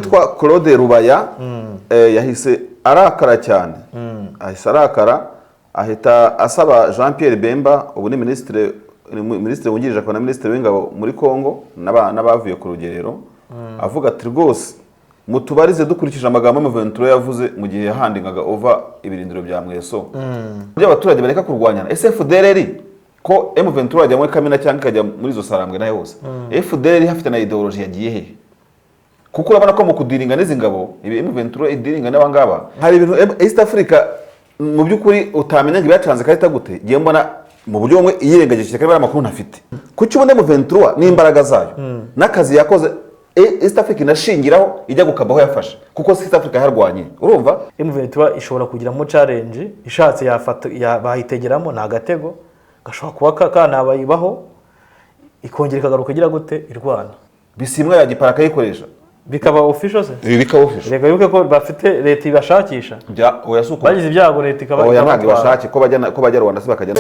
Twa Claude Rubaya yahise arakara cyane ahise arakara ahita asaba Jean Pierre Bemba ubu ni ministre wungirije akaba na ministre w'ingabo muri Kongo n'abavuye ku rugerero avuga ati rwose mutubarize dukurikije amagambo M23 yavuze mu gihe yahandingaga over ibirindiro bya Mweso by'abaturage bareka kurwanyana SFDLR ko M23 ajya muri Kamena cyangwa ikajya muri zo Sarambwe nayo hose FDLR hafite na ideology yagiye he kuko urabona ko mu kudiringa n'izi ngabo ibi M23 idiringa n'abangaba hari ibintu East Africa mu byukuri utamenya ngo byacanze karita gute giye mbona mu buryo bumwe iyirengagije kandi amakuru ntafite kuki ubone M23 n'imbaraga zayo n'akazi yakoze East Africa inashingiraho ijya gukabaho yafashe kuko East Africa yarwanye urumva M23 ishobora kugira mu challenge ishatse yafata bahitegeramo na gatego gashobora kuba kana bayibaho ikongera ikagaruka igira gute irwana bisimwa ya gipara kayikoresha bikaba official se ibi bikaba official reka yuko ko bafite leta ibashakisha bya oya suko bagize ibyago leta ikaba oya ntabwo bashaki ko bajya Rwanda se bakajya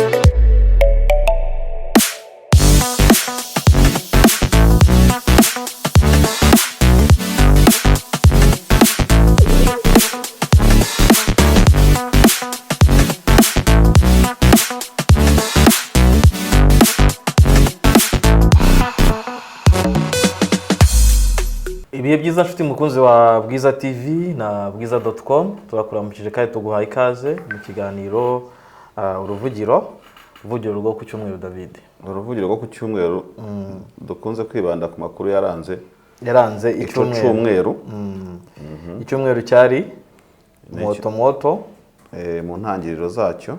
ibihe byiza nshuti mukunzi wa Bwiza TV na bwiza.com turakuramukije kandi tuguhaye ikaze mu kiganiro uruvugiro rwo ku cyumweru David uruvugiro rwo ku cyumweru dukunze kwibanda ku makuru yaranze icyumweru icyumweru cyari moto mu ntangiriro zacyo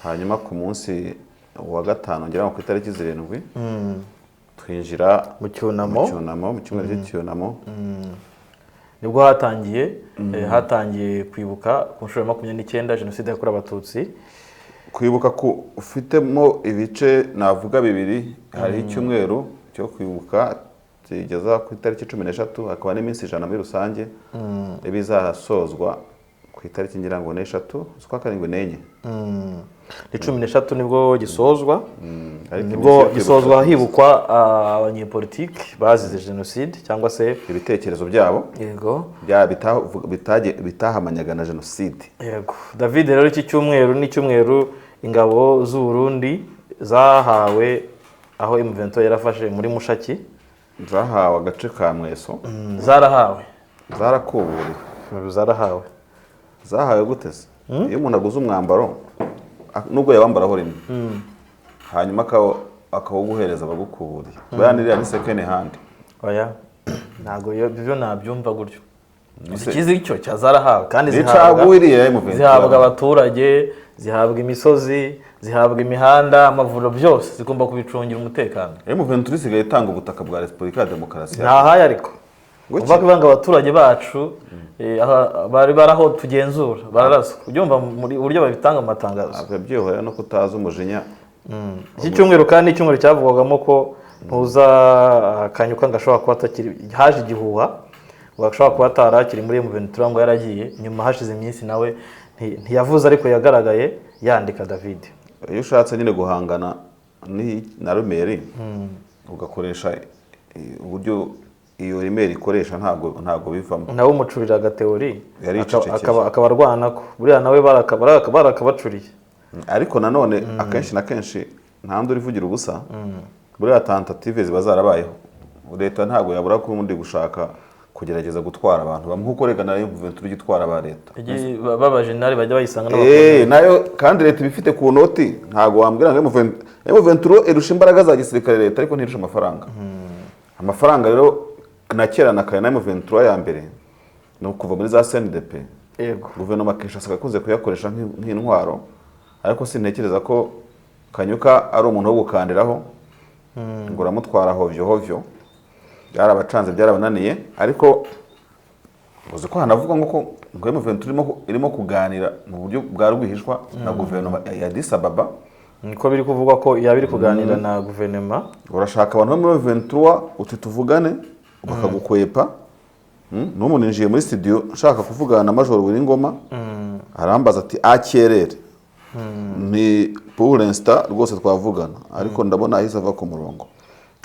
hanyuma ku munsi wa gatanu ngera ku itariki 7 twinjira mu cyunamo mu cyumweru cy'icyunamo nibwo hatangiye kwibuka ku nshuro ya 29 jenoside yakorewe abatutsi kwibuka ko ufitemo ibice navuga bibiri hari icyumweru cyo kwibuka kigeza ku itariki 13 akaba n'iminsi 100 muri rusange ibizasozwa ku itariki ngira ngo 4 z'ukwa karindwi n'enye ni 13 nibwo gisozwa nibwo gisozwa hibukwa abanyepolitiki bazize jenoside cyangwa se ibitekerezo byabo yego bitahamanyaga na jenoside yego David rero iki cyumweru ni cyumweru ingabo z'u Burundi zahawe aho M23 yarafashe muri Mushaki zahawe agace ka Mweso zahawe gute se iyo umuntu aguze umwambaro nubwo yabambaraho rimwe hanyuma akawuguhereza abagukuburiye bayanirira ni second hand oya ntago byo nabyumva gutyo ikizi icyo cyazarahawe kandi zihabwa abaturage zihabwa imisozi zihabwa imihanda amavuriro byose zigomba kubicungira umutekano M23 sigaye itanga ubutaka bwa Repubulika ya Demokarasi ntahaye ariko uvuga ko ibanga abaturage bacu bari baraho tugenzura bararaswa ubyumva muri buryo babitanga amatangazo ababyehoya no kutaza umujinya iki cyumweru kandi icyumweru cyavugwagamo ko ntuza Kanyuka ngashobora kuba atakiri haje igihuha bagashobora kuba atarakiri muri M23 ngo yaragiye nyuma hashize iminsi nawe ntiyavuze ariko yagaragaye yandika David iyo ushatse nyine guhangana na rumeri ugakoresha uburyo iyo rimeri ikoresha ntago bivamo nawe umucuriraga teori akaba arwana ko buriya nawe barakabacuriye ariko nanone akenshi na kenshi ntandi urivugira ubusa buriya tentative ziba zarabayeho leta ntago yabura ko undi gushaka kugerageza gutwara abantu bamwe uko rega nayo M23 gitwara aba leta babajenali bajya bayisanga n'abakozi nayo kandi leta ibifite ku noti ntago wambwira ngo M23 irusha imbaraga za gisirikare leta ariko ntirusha amafaranga rero na kera na kare na M23 ya mbere no kuva muri za CNDP yego guverinoma Kinshasa gakunze kuyakoresha nk'intwaro ariko sintekereza ko Kanyuka ari umuntu wo gukandiraho ngo uramutwara hovyo byarabacanze byarabananiye ariko uzi ko hanavuga ngo M23 irimo kuganira mu buryo bwa rwihishwa na guverinoma ya Addis Ababa niko biri kuvugwa ko yabiri kuganira na guverinoma urashaka abantu bo muri M23 uti tuvugane bakagukwepa n'umuntu ninjiye muri studio nshaka kuvugana na Major Wiringoma arambaza ati akerere ni pour l'instant rwose twavugana ariko ndabona ahise ava ku murongo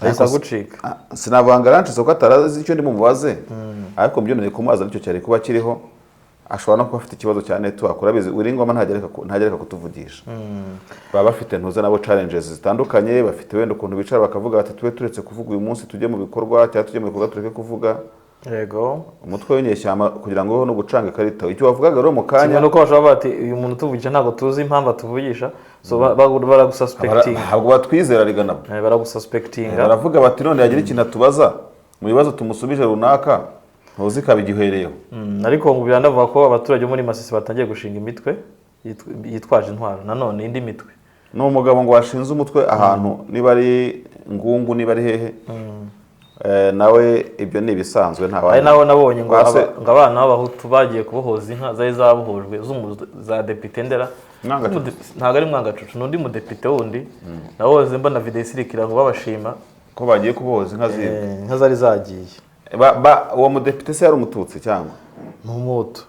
ahita gucika. sinavuga ngo aranshize ko atarazi icyo ndi mubaze ariko mbyonere kumubaza nicyo cyari kuba kiriho ashobora no kuba afite ikibazo cya network urabizi Uwiringoma ntagereka kutuvugisha baba bafite ntuze nabo challenges zitandukanye bafite wenda ukuntu bicara bakavuga bati tube turetse kuvuga uyu munsi tujye mu bikorwa cyangwa tujye mu bikorwa tureke kuvuga yego umutwe w'inyeshyamba kugira ngo no gucanga ikarita icyo wavugaga rero mu kanya nuko bashobora bati uyu muntu tuvugisha ntabwo tuzi impamvu atuvugisha so baragususpecting ntabwo batwizera rigana baragususpectinga baravuga bati none yagira ikintu atubaza mu bibazo tumusubije runaka ntuzi kabigihereyeho ariko ngo biranavuga ko abaturage muri Masisi batangiye gushinga imitwe yitwaje intwaro nanone indi mitwe ni umugabo ngo washinze umutwe ahantu niba ari Ngungu niba ari hehe nawe ibyo ni ibisanzwe ari nawe nabonye ngo abana b'abahutu bagiye kubohoza inka zari zabohojwe za depite Ndera ntabwo ari Mwangacucu n'undi mudepite wundi nawoze mbona video isirikira ngo babashima ko bagiye kubohoza inka ziwe inka zari zagiye uwo mudepite se yari umututsi cyangwa ni umuhutu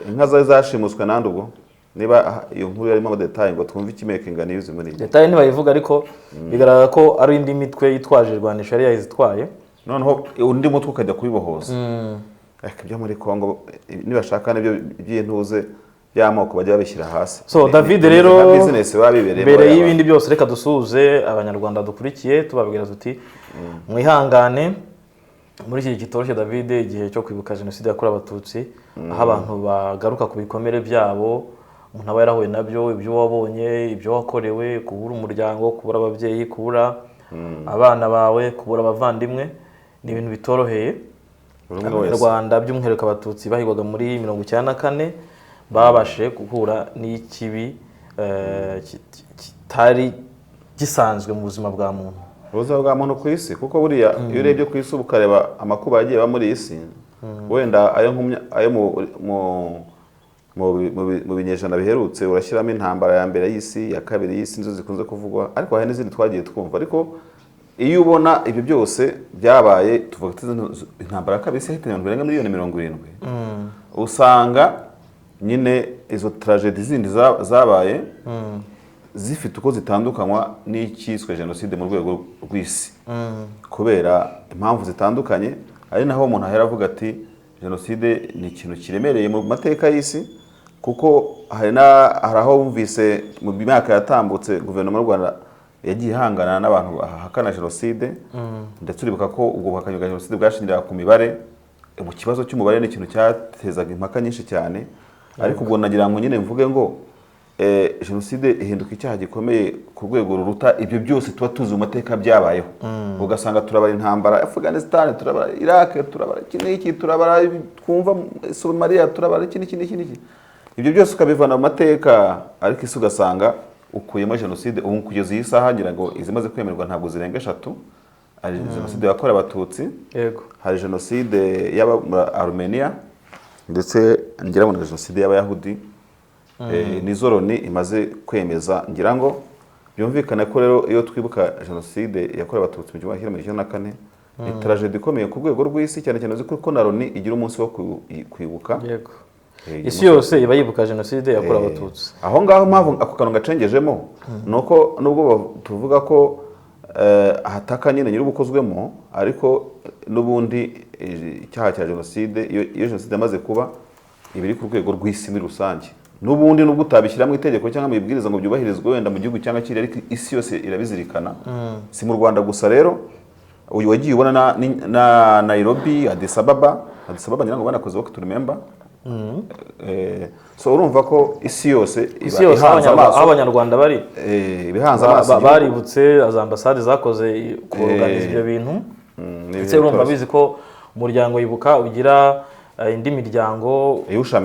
inka zari zashimuswe nandi ubwo niba iyo nkuru yarimo amadetaye ngo twumve ikimekinga niyo muri detaye ntibayivuga ariko bigaragara ko ari indi mitwe yitwaje irwanisha yari yazitwaye noneho undi mutwe ukajya kubibohoza ibyo muri Kongo nibashaka nibyo by'intuze by'amoko bajya babishyira hasi so David rero mbere y'ibindi byose reka dusuhuze abanyarwanda dukurikiye tubabwira tuti mwihangane muri iki kitoroshye David igihe cyo kwibuka jenoside yakorewe abatutsi aho abantu bagaruka ku bikomere byabo umuntu aba yarahuye nabyo ibyo wabonye ibyo wakorewe kubura umuryango kubura ababyeyi kubura abana bawe kubura abavandimwe ni ibintu bitoroheye Abanyarwanda by'umwihariko abatutsi bahigwaga muri 1994 babashe guhura n'ikibi kitari gisanzwe mu buzima bwa muntu ubuzima bwa muntu ku isi kuko buriya iyo urebye ku isi ukareba amakuba yagiye ba muri isi wenda ayo mu binyejana biherutse urashyiramo intambara ya mbere y'isi ya kabiri y'isi nizo zikunze kuvugwa ariko hari n'izindi twagiye twumva ariko iyo ubona ibyo byose byabaye tuvuga intambara ya kabiri yahitanye abantu barenga miliyoni 70 usanga nyine izo tragedy zindi zabaye zifite uko zitandukanywa n'icyiswe jenoside mu rwego rw'isi kubera impamvu zitandukanye ari naho umuntu ahera avuga ati jenoside ni ikintu kiremereye mu mateka y'isi kuko hari aho wumvise mu myaka yatambutse guverinoma y'u Rwanda yagiye ihangana n'abantu bahakana jenoside ndetse uribuka ko ubwo buhakanyi bwa jenoside bwashingiraga ku mibare mu kibazo cy'umubare ni ikintu cyatezaga impaka nyinshi cyane ariko ubwo nagira ngo nyine mvuge ngo jenoside ihinduka icyaha gikomeye ku rwego ruruta ibyo byose tuba tuzi mu mateka byabayeho ugasanga turabara intambara Afghanistan turabara Iraq turabara iki turabara twumva Somalia turabara iki ibyo byose ukabivana mu mateka ariko isi ugasanga ukuyemo jenoside ubu kugeza iyi saha ngira ngo izimaze kwemerwa ntabwo zirenga 3 hari jenoside yakorewe abatutsi yego hari jenoside y'aba Armenia ndetse ngira ngo jenoside y'abayahudi nizo Loni imaze kwemeza ngira ngo byumvikane ko rero iyo twibuka jenoside yakorewe abatutsi mu 1994 ni tragedy ikomeye ku rwego rw'isi cyane cyane ko na Loni igira umunsi wo kwibuka yego isi yose iba yibuka jenoside yakorewe abatutsi aho ngaho mpamvu ako kantu gacengejemo nuko nubwo tuvuga ko hataka nyine nyir'ubukozwemo ariko n'ubundi icyaha cya jenoside iyo jenoside amaze kuba ibiri ku rwego rw'isi muri rusange n'ubundi nubwo utabishyira mu itegeko cyangwa mu ibwiriza ngo byubahirizwe wenda mu gihugu cyangwa kiri ariko isi yose irabizirikana si mu Rwanda gusa rero uyu wagiye ubona na Nairobi Addis Ababa ngira ngo banakoze work to remember so urumva ko isi yose ihanze amaso abanyarwanda bari ibihanze amaso baributse za ambasade zakoze kuorganiza ibyo bintu ndetse urumva bizi ko umuryango yibuka ugira indi miryango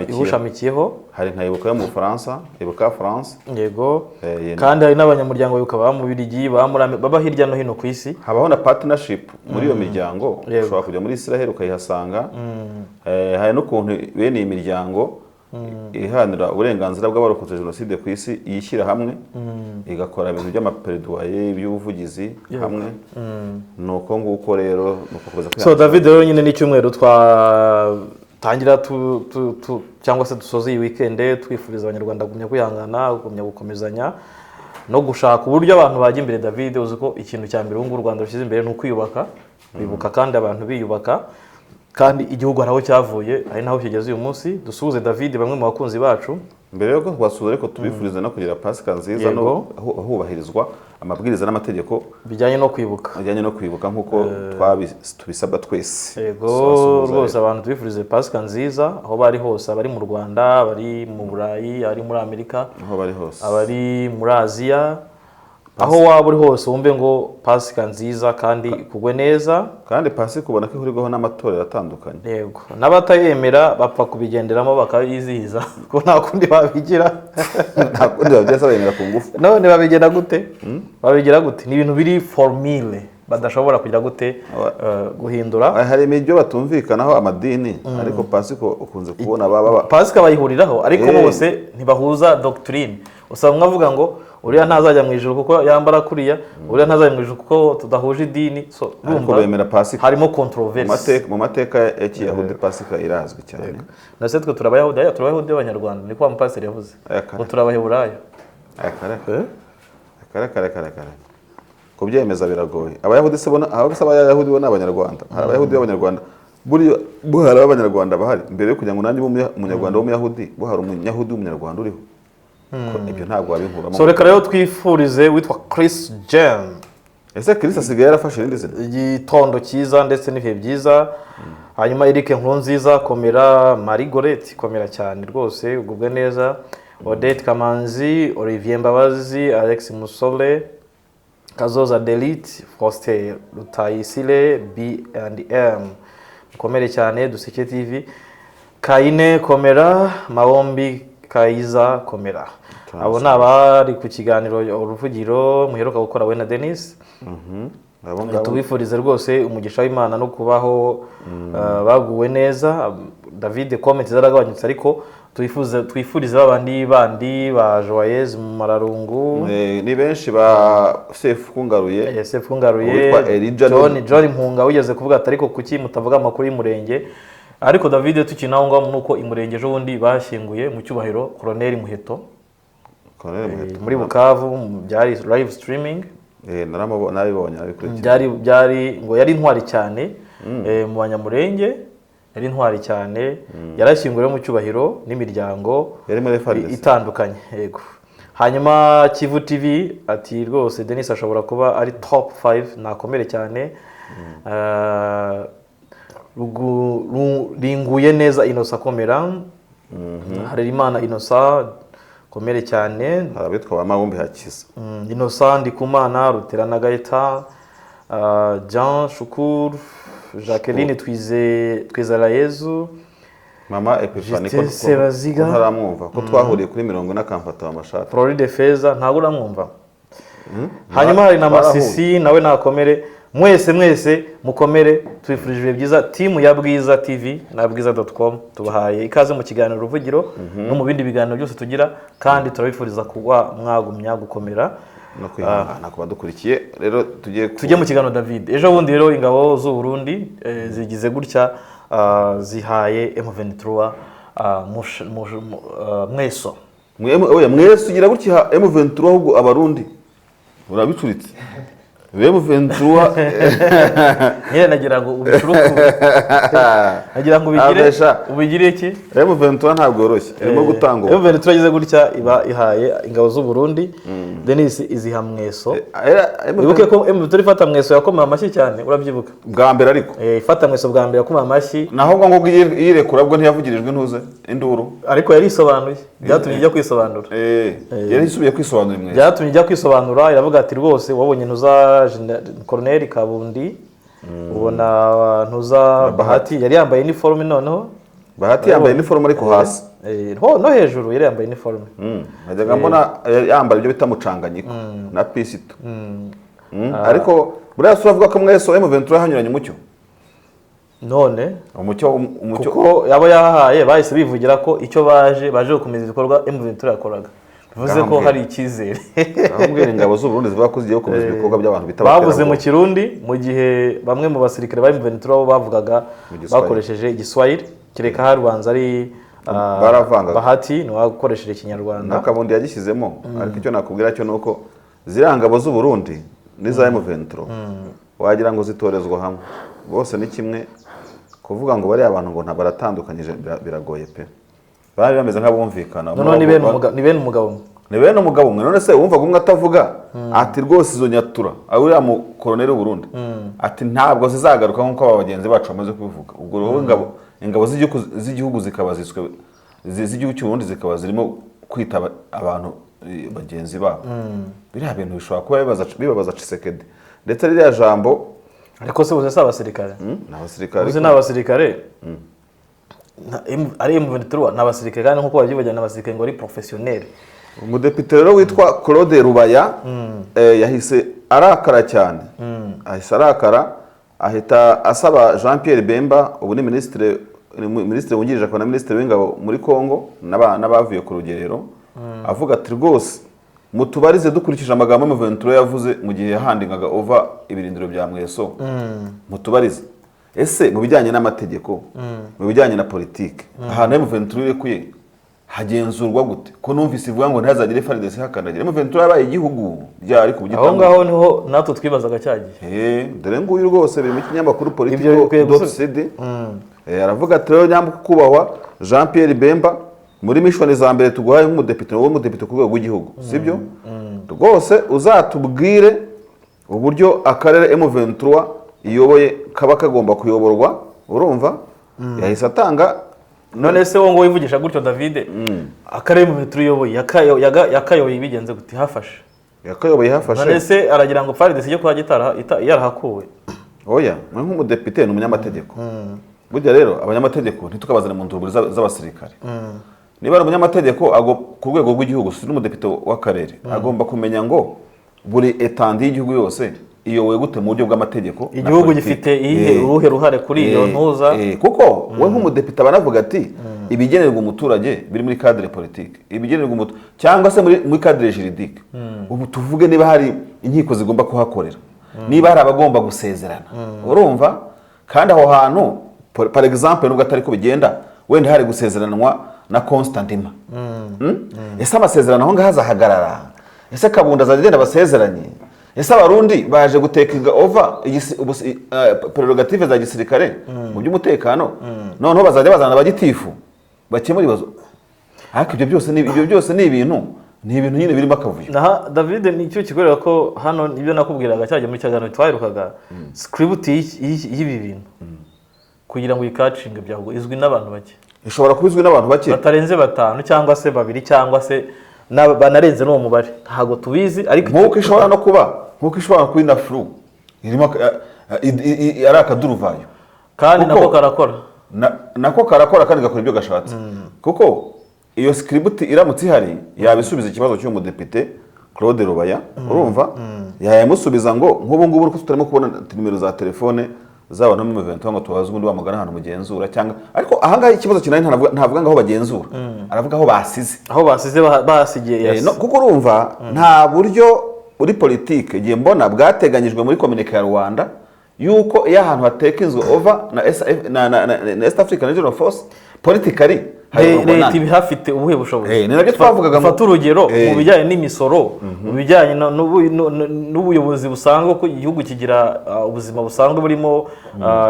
iwushamikiyeho hari nka ibuka yo mu Bufaransa ibuka France yego kandi hari n'abanyamuryango bibuka baba mu Birigi baba hirya no hino ku isi habaho na partnership muri iyo miryango ushobora kujya muri Israel ukayihasanga hari n'ukuntu bene iyi miryango ihanira uburenganzira bw'abarokotse jenoside ku isi yishyira hamwe igakora ibintu by'amapereduwaye by'ubuvugizi hamwe nuko nguko rero nuko kuza so David rero nyine n'icyumweru tangira cyangwa se dusoze iyi weekend twifuriza abanyarwanda gumya kwihangana gumya gukomezanya no gushaka uburyo abantu bajya imbere. David uzi ko ikintu cya mbere ubu u Rwanda rushyize imbere ni ukwiyubaka, bibuka kandi abantu biyubaka, kandi igihugu hari aho cyavuye ari naho kigeze uyu munsi. Dusuhuze David, bamwe mu bakunzi bacu. Mbere yo kubasuhuza ariko tubifuriza no kugira Pasika nziza no hubahirizwa amabwiriza n'amategeko bijyanye no kwibuka nk'uko tubisabwa twese. Yego rwose abantu tubifurize Pasika nziza aho bari hose, abari mu Rwanda, abari mu Burayi, abari muri Amerika, aho bari hose, abari muri Aziya, aho waba uri hose wumve ngo Pasika nziza kandi kugwe neza. Kandi Pasika ubona ko ihurirwaho n'amatorero atandukanye. Yego, n'abatayemera bapfa kubigenderamo bakayizihiza ko nta kundi babigira. Nta kundi babyesa bemera ku ngufu. None babigira gute? Babigira gute? Ni ibintu biri formule badashobora kugira gute guhindura. Hari imijyo batumvikanaho amadini, ariko Pasika ukunze kubona baba Pasika bayihuriraho, ariko bose ntibahuza doctrine. Usanga avuga ngo uriya ntazajya mu ijuru kuko yambara kuriya, uriya ntazajya mu ijuru kuko tudahuje idini. So urumva bemera Pasika harimo controversy. Mu mateka ya Kiyahudi Pasika irazwi cyane. Nase twe turabayahudi b'Abanyarwanda, niko Pastor yavuze ngo turabaheburayo. Kare kubyemeza biragoye. Abayahudi se bona abayahudi bo n'Abanyarwanda. Hari abayahudi b'Abanyarwanda buri hari abanyarwanda bahari mbere yo kugira ngo nanjye umunyarwanda w'Umuyahudi bo hari umunyahudi w'Umunyarwanda uriho. Ibyo ntabwo wabinkuramo. So reka rero twifurize witwa Chris Jem. Ese Chris asigaye yarafashe irindi zina? Igitondo cyiza ndetse n'ibihe byiza. Hanyuma Eric Nkurunziza komera, Marie Gorette komera cyane rwose ugubwe neza, Odette Kamanzi, Olivier Mbabazi, Alex Musole, Kazoza Delete, Faustin Rutayisire, B&M komere cyane, Duseke TV, Kaine komera, Maombi Kaiza komera. Abo nabari ku kiganiro uruvugiro muheruka gukora we na Denis. Tubifurize rwose umugisha w'Imana no kubaho baguwe neza. David comment zaragabanyutse ariko twifurize babandi ba Joyeuse mu Mararungu, ni benshi ba Sefu Kungaruye, Sefu Kungaruye, John Mpunga ugeze kuvuga ati ariko kuki mutavuga amakuru y'Umurenge. Ariko David tukinaho ngo nuko imurenge ejo bundi bashyinguye mu cyubahiro Colonel Muheto muri Bukavu, byari live streaming. Narabibonye byari ngo yari intwari cyane mu Banyamurenge, yari intwari cyane, yarashyinguwe mu cyubahiro n'imiryango itandukanye. Yego, hanyuma Kivu TV ati rwose Denis ashobora kuba ari top 5 nakomere cyane. Ringuye neza Innocent komera, Harerimana Innocent komere cyane, harabitwa Bamawumbi Hakiza, Innocent Ndikumana, Ruterana Gaeta, Jean Shukur, Jacqueline Twizera Yezu, Mama Epifani ko ntaramwumva ko twahuriye kuri 40 n'akamfata amashati. Floride Feza ntabwo uramwumva. Hanyuma hari na Masisi nawe nakomere. Mwese mukomere, twifurije byiza team ya Bwiza TV na bwiza.com. tubahaye ikaze mu kiganiro Ruvugiro no mu bindi biganiro byose tugira, kandi turabifuriza kuba mwagumya gukomera no kwihangana kuba dukurikiye. Rero tujye mu kiganiro David. Ejo bundi rero ingabo z'u Burundi zigize gutya zihaye M23 mweso ugira gutya M23 ahubwo Abarundi urabicuritse. M23 nagira ngo ubicuruku, nagira ngo ubigire iki? M23 ntabwo yoroshye, irimo gutanga. M23 yagize gutya iba ihaye ingabo z'u Burundi, Denis iziha mweso. Ibuke ko M23 ifata mweso yakoma amashyi cyane, urabyibuka bwa mbere ariko ifata mweso bwa mbere yakoma amashyi, naho ngo yirekura bwo ntiyavugirijwe ntuze induru, ariko yari isobanuye, byatumye ijya kwisobanura. Yari isubiye kwisobanura mweso, byatumye ijya kwisobanura, iravuga ati rwose wabonye ntuza Colonel Kabundi, ubona ntuza Bahati yari yambaye uniforme. Noneho Bahati yambaye uniforme ariko hasi no hejuru yari yambaye uniforme. Najyaga mbona yambaye ibyo bita mucanganyiko na pisito. Ariko buriya suravuga ko mweso M23 hanyuranye umucyo. None umucyo kuko yabo yahaye bahise bivugira ko icyo baje gukomeza ibikorwa M23 yakoraga, bivuze ko hari icyizere. Ahubwo ingabo z'u Burundi zivuga ko zigiye gukomeza ibikorwa by'abantu bita bavuze mu Kirundi, mu gihe bamwe mu basirikare bari mu M23 bavugaga bakoresheje Igiswahili, kireka harubanza ari baravangaga. Bahati ni wakoresheje Ikinyarwanda, Kabundi yagishyizemo. Ariko icyo nakubwira cyo nuko ziriya ngabo z'u Burundi n'iza M23 wagira ngo zitorezwa hamwe bose ni kimwe kuvuga ngo bari abantu ngo baratandukanyije biragoye pe bari bameze nk'abumvikana none ni bene umugabo ni bene umugabo umwe none se wumva umwe atavuga ati rwose izo nyatura uriya mu koloneli w'u Burundi ati ntabwo zizagaruka nk'uko aba bagenzi bacu bamaze kubivuga ubwo rero ingabo z'igihugu zikaba z'igihugu cy'u Burundi zikaba zirimo kwita abantu bagenzi babo biriya bintu bishobora kuba bibabaza Tshisekedi ndetse ririya jambo ariko se uze abasirikare n'abasirikare uze n'abasirikare ari M23 n'abasirikare kandi nkuko babyibajyana n'abasirikare ngo ari professionnel. Umudepite rero witwa Claude Rubaya yahise arakara cyane ahita asaba Jean Pierre Bemba ubu ni ministre wungirije akaba na ministre w'ingabo muri Kongo n'abavuye ku rugerero avuga ati rwose mutubarize dukurikije amagambo M23 yavuze mu gihe yahandingaga over ibirindiro bya Mweso mutubarize ese mu bijyanye n'amategeko mu bijyanye na politike ahantu M23 irekuye hagenzurwa gute ko numvise ivuga ngo ntazagire FARDC hakandagira M23 yabaye igihugu byari ku gitanga aho ngaho niho natwe twibazaga cyagiye dore nguyu rwose biri mu kinyamakuru politico.cd aravuga ati rero nyambuka kubahwa Jean Pierre Bemba muri mission za mbere tuguhaye nk'umudepite ku rwego rw'igihugu sibyo rwose uzatubwire uburyo akarere M23 iyoboye kaba kagomba kuyoborwa urumva yahise atanga none se wo ngo wivugisha gutyo David akarere M23 iyoboye yakayoboye bigenze gute hafashe none se aragira ngo FARDC ijye kwa gitara yarahakuwe oya nk'umudepite n'umunyamategeko burya rero abanyamategeko ntitukabazana mu nduruburi z'abasirikare niba ari umunyamategeko ku rwego rw'igihugu si n'umudepite w'akarere agomba kumenya ngo buri etandi y'igihugu yose iyoboye gute mu buryo bw'amategeko igihugu gifite uruhe ruhare kuri iyo ntuza kuko we nk'umudepite abanavuga ati ibigenerwa umuturage biri muri cadre politique ibigenerwa cyangwa se muri cadre juridique ubu tuvuge niba hari inkiko zigomba kuhakorera niba hari abagomba gusezerana urumva kandi aho hantu par exemple nubwo atari ko bigenda wenda hari gusezeranwa na Constantima ese amasezerano aho ngaho azahagarara ese Kabunda azagenda basezeranye ese abarundi baje gutekinga over prerogative za gisirikare mu by'umutekano noneho bazajya bazana abagitifu bakemura ibibazo ariko ibyo byose ni ibintu nyine birimo akavuyo naha David nicyo kikorera ko hano ibyo nakubwiraga cyajye muri cyagano twaherukaga script y'ibi bintu kugira ngo ikacinge byago izwi n'abantu bake ishobora kubizwi n'abantu bake batarenze 5 cyangwa se 2 cyangwa se banarenze n'uwo mubare ntago tubizi ariko nkuko ishobora no kuba ina flu irimo ari akaduruvayo kandi nako karakora kandi gakora ibyo gashatse kuko iyo script iramutse ihari yabisubiza ikibazo cy'umudepite Claude Rubaya urumva yayamusubiza ngo nk'ubu ngubu uko tutarimo kubona nimero za telefone zaba no mu event ngo tubaze ubundi bamagana ahantu mugenzura cyangwa ariko ahangaha ikibazo kinani ntavuga ngaho bagenzura aravuga aho basize basigiye kuko urumva nta buryo uri politique giye mbona bwateganyijwe muri communique ya Rwanda yuko iyo ahantu hatekinzwe over na East African Regional Force politically leta ibihafite ubuhe bushobozi ni nabyo twavugaga mfata urugero mu bijyanye n'imisoro mu bijyanye n'ubuyobozi busanzwe ko igihugu kigira ubuzima busanzwe burimo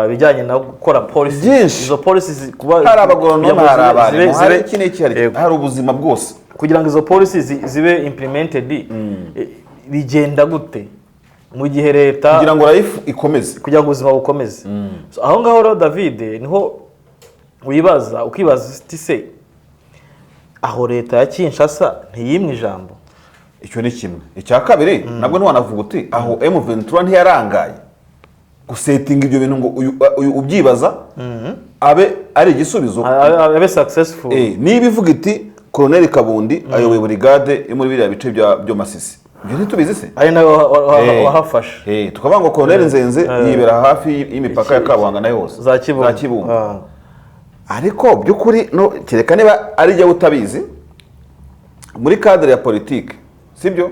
bijyanye no gukora policy izo policies kuba hari abagoronome hari abari hari iki hari ubuzima bwose kugira ngo izo policies zibe implemented bigenda gute mu gihe leta kugira ngo life ikomeze kugira ngo ubuzima bukomeze aho ngaho rero David niho ukibaza se aho leta ya Kinshasa ntiyimwe ijambo icyo ni kimwe icya kabiri nabwo ntiwanavuga uti aho M23 ntiyarangaye gusetinga ibyo bintu ngo ubyibaza abe ari igisubizo abe successful niba ivuga iti Colonel Kabundi ayoboye brigade yo muri biriya bice byo Masisi ibyo ntitubizi se ari nawe wahafashe tukavuga ngo Colonel Nzenze yibera hafi y'imipaka ya Kabuhanga nayo hose za Kibungo ariko by'ukuri no kereka niba ari jya utabizi muri cadre ya politique sibyo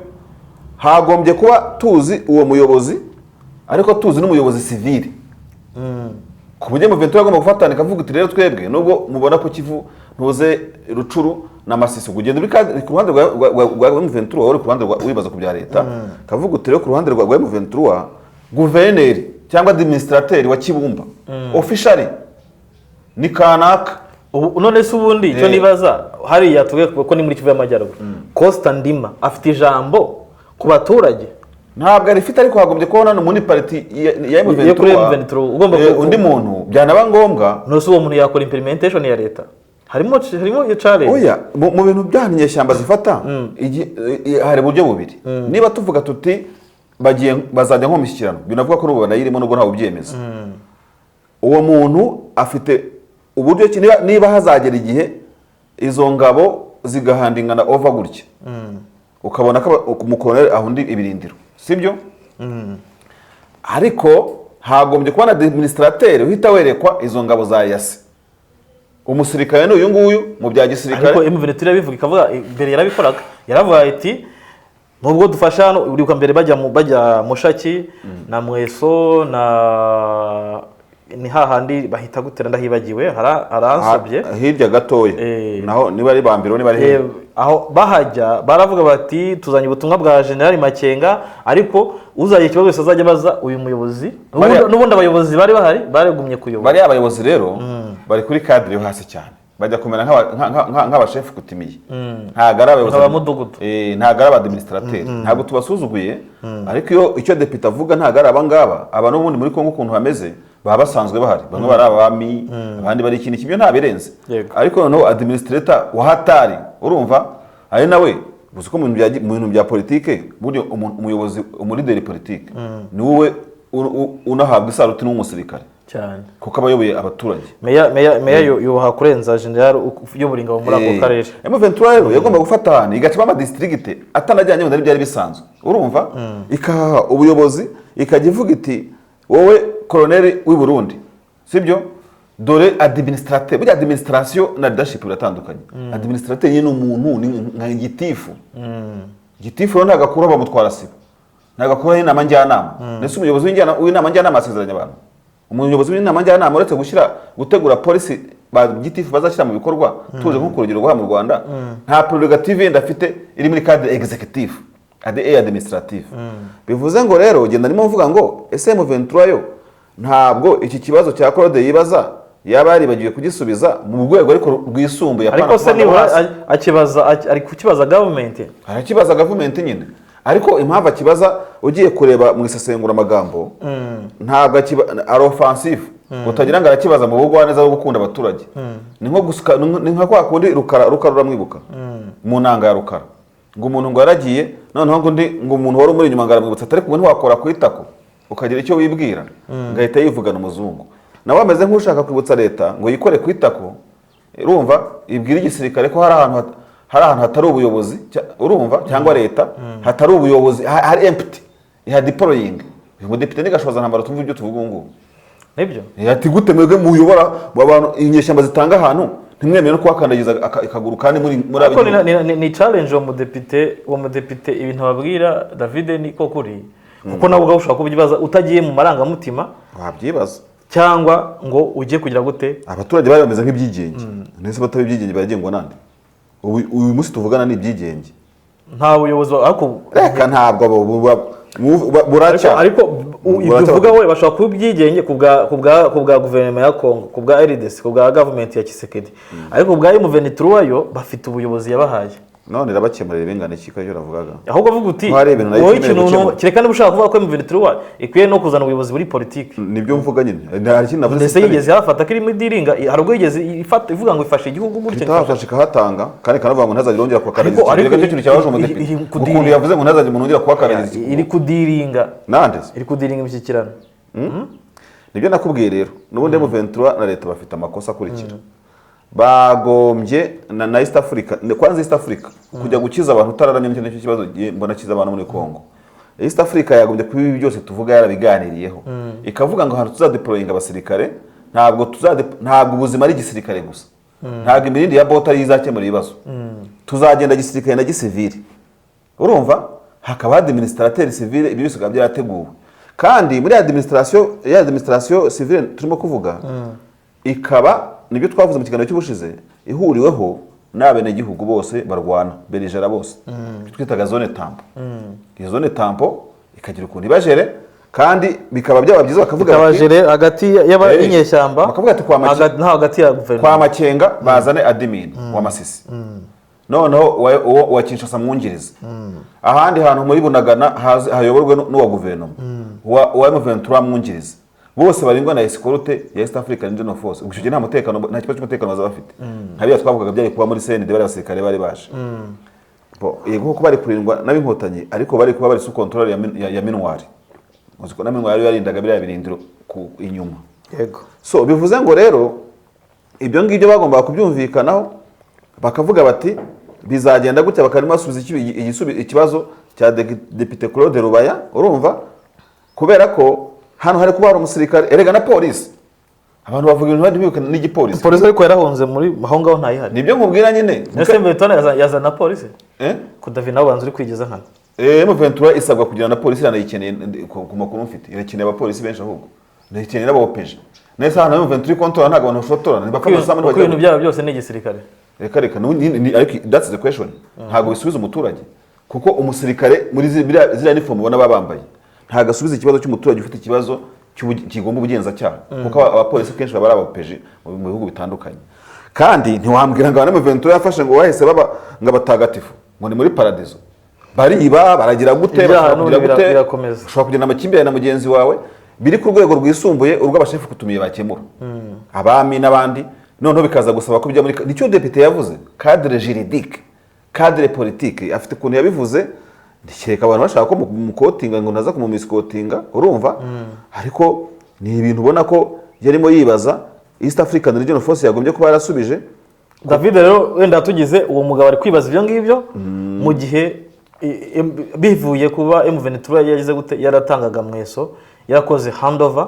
hagombye kuba tuzi uwo muyobozi ariko tuzi n'umuyobozi civil ku buryo mu 20 agomba gufatana kavuga uti rero twebwe nubwo mubona ko Kivu ntuze Rucuru na Masisi ugenda uri ku ruhande rwa M23 uri ku ruhande wibaza ku bya leta kavuga utire ku ruhande rwa M23 guverineri cyangwa administrateur wa Kibumba officially ni kanaka none se ubundi icyo nibaza hariya tuvuge ko ni muri Kivu y'Amajyaruguru Costa Ndima afite ijambo ku baturage ntabwo arifite ariko hagombye kubona no muri party ya M23 ugomba undi muntu byanaba ngombwa no se uwo muntu yakora implementation ya leta harimo challenge oya mu bintu byahanye shyamba zifata hari buryo bubiri niba tuvuga tuti bazajya nko mishyikirano binavuga ko n'ubu banayirimo n'ubwo ntawe ubyemeza uwo muntu afite uburyo niba hazagera igihe izo ngabo zigahandingana over gutya ukabona ko umukoloneli ahundi ibirindiro sibyo ariko hagombye kubona administrateur uhita werekwa izo ngabo za yase umusirikare n'uyu nguyu mu bya gisirikare ariko M23 bivuga ikavuga imbere yarabikoraga yaravuga ati nubwo dufasha hano uri mbere bajya Mushaki na Mweso na ni hahandi bahita gutera ndahibagiwe haransabye hirya gatoya naho niba ari bambiro niba ari aho bahajya baravuga bati tuzanye ubutumwa bwa General Makenga ariko uzaye ikibazo wese azajya baza uyu muyobozi n'ubundi abayobozi bari bahari baregumye kuyobora bari abayobozi rero bari kuri cadre yo hasi cyane bajya kumera nk'abashefu kutimiye ntago ari abayobozi abamudugudu ntago ari abadministrateur ntago tubasuzuguye ariko icyo deputy avuga ntago ari abangaba aba n'ubundi muri Kongo ukuntu hameze baba basanzwe bahari bamwe bari abami abandi bari ikintu kimwe nta birenze ariko noneho administrator wahatari urumva ari nawe gusa ko mu bintu bya politike buryo umuyobozi umulideri politike ni wowe unahabwa isaruti n'umusirikare cyane kuko abayoboye abaturage meya yuha kurenza general y'uburinga muri ako karere M23 rero yagomba gufata hano igaca ama district atanajyanye mu byari bisanzwe urumva ikaha ubuyobozi ikajya ivuga iti wowe koloneli w'i Burundi sibyo dore administrateur burya administration na leadership biratandukanye administrateur ni umuntu nka gitifu gitifu ntabwo akura bamutwara sibo ntabwo akura inama njyanama ndetse umuyobozi w'inama njyanama asezeranya abantu umuyobozi w'inama njyanama uretse gutegura policy ba gitifu bazashyira mu bikorwa tuje nko kurugero rwa mu Rwanda nta prerogative yenda afite iri muri cadre executive administrative bivuze ngo rero ugenda nimo mvuga ngo SM23 yo ntabwo iki kibazo cya Claude yibaza yaba yaribagiwe kugisubiza mu rwego ariko rwisumbuye ariko se niba ari kukibaza government arakibaza government nyine ariko impamvu akibaza ugiye kureba mu isesengura amagambo ntabwo ari offensive utagira ngo arakibaza mu bugwa neza bwo gukunda abaturage ni nka kwa kundi rukara mwibuka mu nanga ya rukara ngo umuntu ngo yaragiye noneho ngo umuntu wari umuri inyuma ngaramwibutsa atari kumwe ntiwakora kwitako ukagira icyo wibwira ngahita yivugana umuzungu nawe ameze nk'ushaka kwibutsa leta ngo yikore kwitako urumva ibwira igisirikare ko hari ahantu hatari ubuyobozi urumva cyangwa leta hatari ubuyobozi hari empty ya deploying umudepite nigashoza ntambara tumva ibyo tuvuga ngo nibyo ati gute mwebwe muyobora abantu inyeshyamba zitanga ahantu ntimwemeye no kuhakandagiza ikaguru kandi muri ariko ni challenge uwo mudepite ibintu babwira David niko kuri kuko nawe ushaka kubibaza utagiye mu marangamutima wabyibaza cyangwa ngo ujye kugira gute abaturage bari bameze nk'ibyigenge nese batabibyigenge baragengwa nande uyu munsi tuvugana ni ibyigenge nta buyobozi ariko reka ntabwo buraca ariko ibyo uvuga we bashaka kubyigenge ku bwa guverinoma ya Kongo ku bwa RDC ku bwa government ya Kisekedi ariko bwa M23 yo bafite ubuyobozi yabahaye none rabakemurira ibingana iki kayo ravugaga ahubwo avuga uti wowe ikintu kireka niba ushaka kuvuga ko M23 ikwiye no kuzana ubuyobozi muri politiki nibyo mvuga nyine hari kintu navuze ndetse yigeze yafata ko iri muri diringa hari ubwo yigeze ivuga ngo ifashe igihugu gutya itafashe kahatanga kandi kanavuga ngo ntazagirongera kubakaniriza ariko icyo kintu cyabaje umudepite ukuntu yavuze ngo ntazagire umuntu ongera kubakaniriza iri kudiringa nande iri kudiringa imishyikirano nibyo nakubwiye rero n'ubundi M23 na leta bafite amakosa akurikira bagombye na East Africa kwanza East Africa kujya gukiza abantu utararamye n'icyo kibazo mbona kiza abantu muri Kongo East Africa yagombye kuba ibi byose tuvuga yarabiganiriyeho ikavuga ngo hano tuzadeployinga abasirikare ntabwo ubuzima ari gisirikare gusa ntabwo imirindi ya bota izakemura ibibazo tuzagenda gisirikare na gisivili urumva hakaba administrateur civile ibyo byose byateguwe kandi muri administration civile turimo kuvuga ikaba nibyo twavuze mu kiganiro cy'ubushize ihuriweho n'abenegihugu bose barwana berijera bose twitaga zone tampo iyo zone tampo ikagira ukuntu ibajere kandi bikaba byaba byiza bakavuga bati hagati y'inyeshyamba bakavuga ati hagati ya guverinoma kwa Makenga bazane admin wa Masisi noneho wa Kinshasa mwungiriza ahandi hantu muri Bunagana hayoborwe n'uwa guverinoma wa M23 mwungiriza bose barindwa na escorte ya East African Regional Force ubwo cyo nta mutekano nta kibazo cy'umutekano baza bafite ntabiya twavugaga byari kuba muri CND bari abasirikare bari baje yego ko bari kurindwa n'abinkotanyi ariko bari kuba bari sous control ya Minwari uziko na Minwari yarindaga biriya birindiro ku inyuma yego so bivuze ngo rero ibyo ngibyo bagomba kubyumvikanaho bakavuga bati bizagenda gutya bakarimo basubiza ikibazo cya Depite Claude Rubaya urumva kubera ko hano hari kuba umusirikare erega na polisi abantu bavuga ibintu bandi bibuka n'igipolisi polisi ariko yarahunze muri aho ngaho ntayihari nibyo nkubwira nyine ese Mventura yazana polisi ku David nawe banze uri kwigiza nkana Mventura isabwa kugira na polisi yanayikeneye ku makuru mfite irakeneye abapolisi benshi ahubwo ndayikeneye n'abaopeje nese hano Mventura ikontora ntago abantu bashotora ntibakora sama n'abajya ibintu byabo byose ni igisirikare reka ariko that's the question ntago bisubiza umuturage kuko umusirikare muri ziriya uniform ubona babambaye ntago asubiza ikibazo cy'umuturage ufite ikibazo kigomba ubugenzacyaha kuko abapolisi kenshi baba ari abapeje mu bihugu bitandukanye kandi ntiwambwira ngo abana Mventura yafashe ngo wahise baba ngabatagatifu ngo ni muri paradizo bariba baragira gute birakomeza ushobora kugenda amakimbirane na mugenzi wawe biri ku rwego rwisumbuye urw'abashefu kutumiye bakemura abami n'abandi noneho bikaza gusaba ko bijya muri nicyo depite yavuze cadre juridique cadre politique afite ukuntu yabivuze ndikeka abantu bashaka ko mu kotinga ngo naza kumumiskotinga urumva ariko ni ibintu ubona ko yarimo yibaza East African Regional Force yagombye kuba yarasubije David rero wenda tugize uwo mugabo ari kwibaza ibyo ngibyo mu gihe bivuye kuba M23 yagize gute yaratangaga mweso yarakoze handover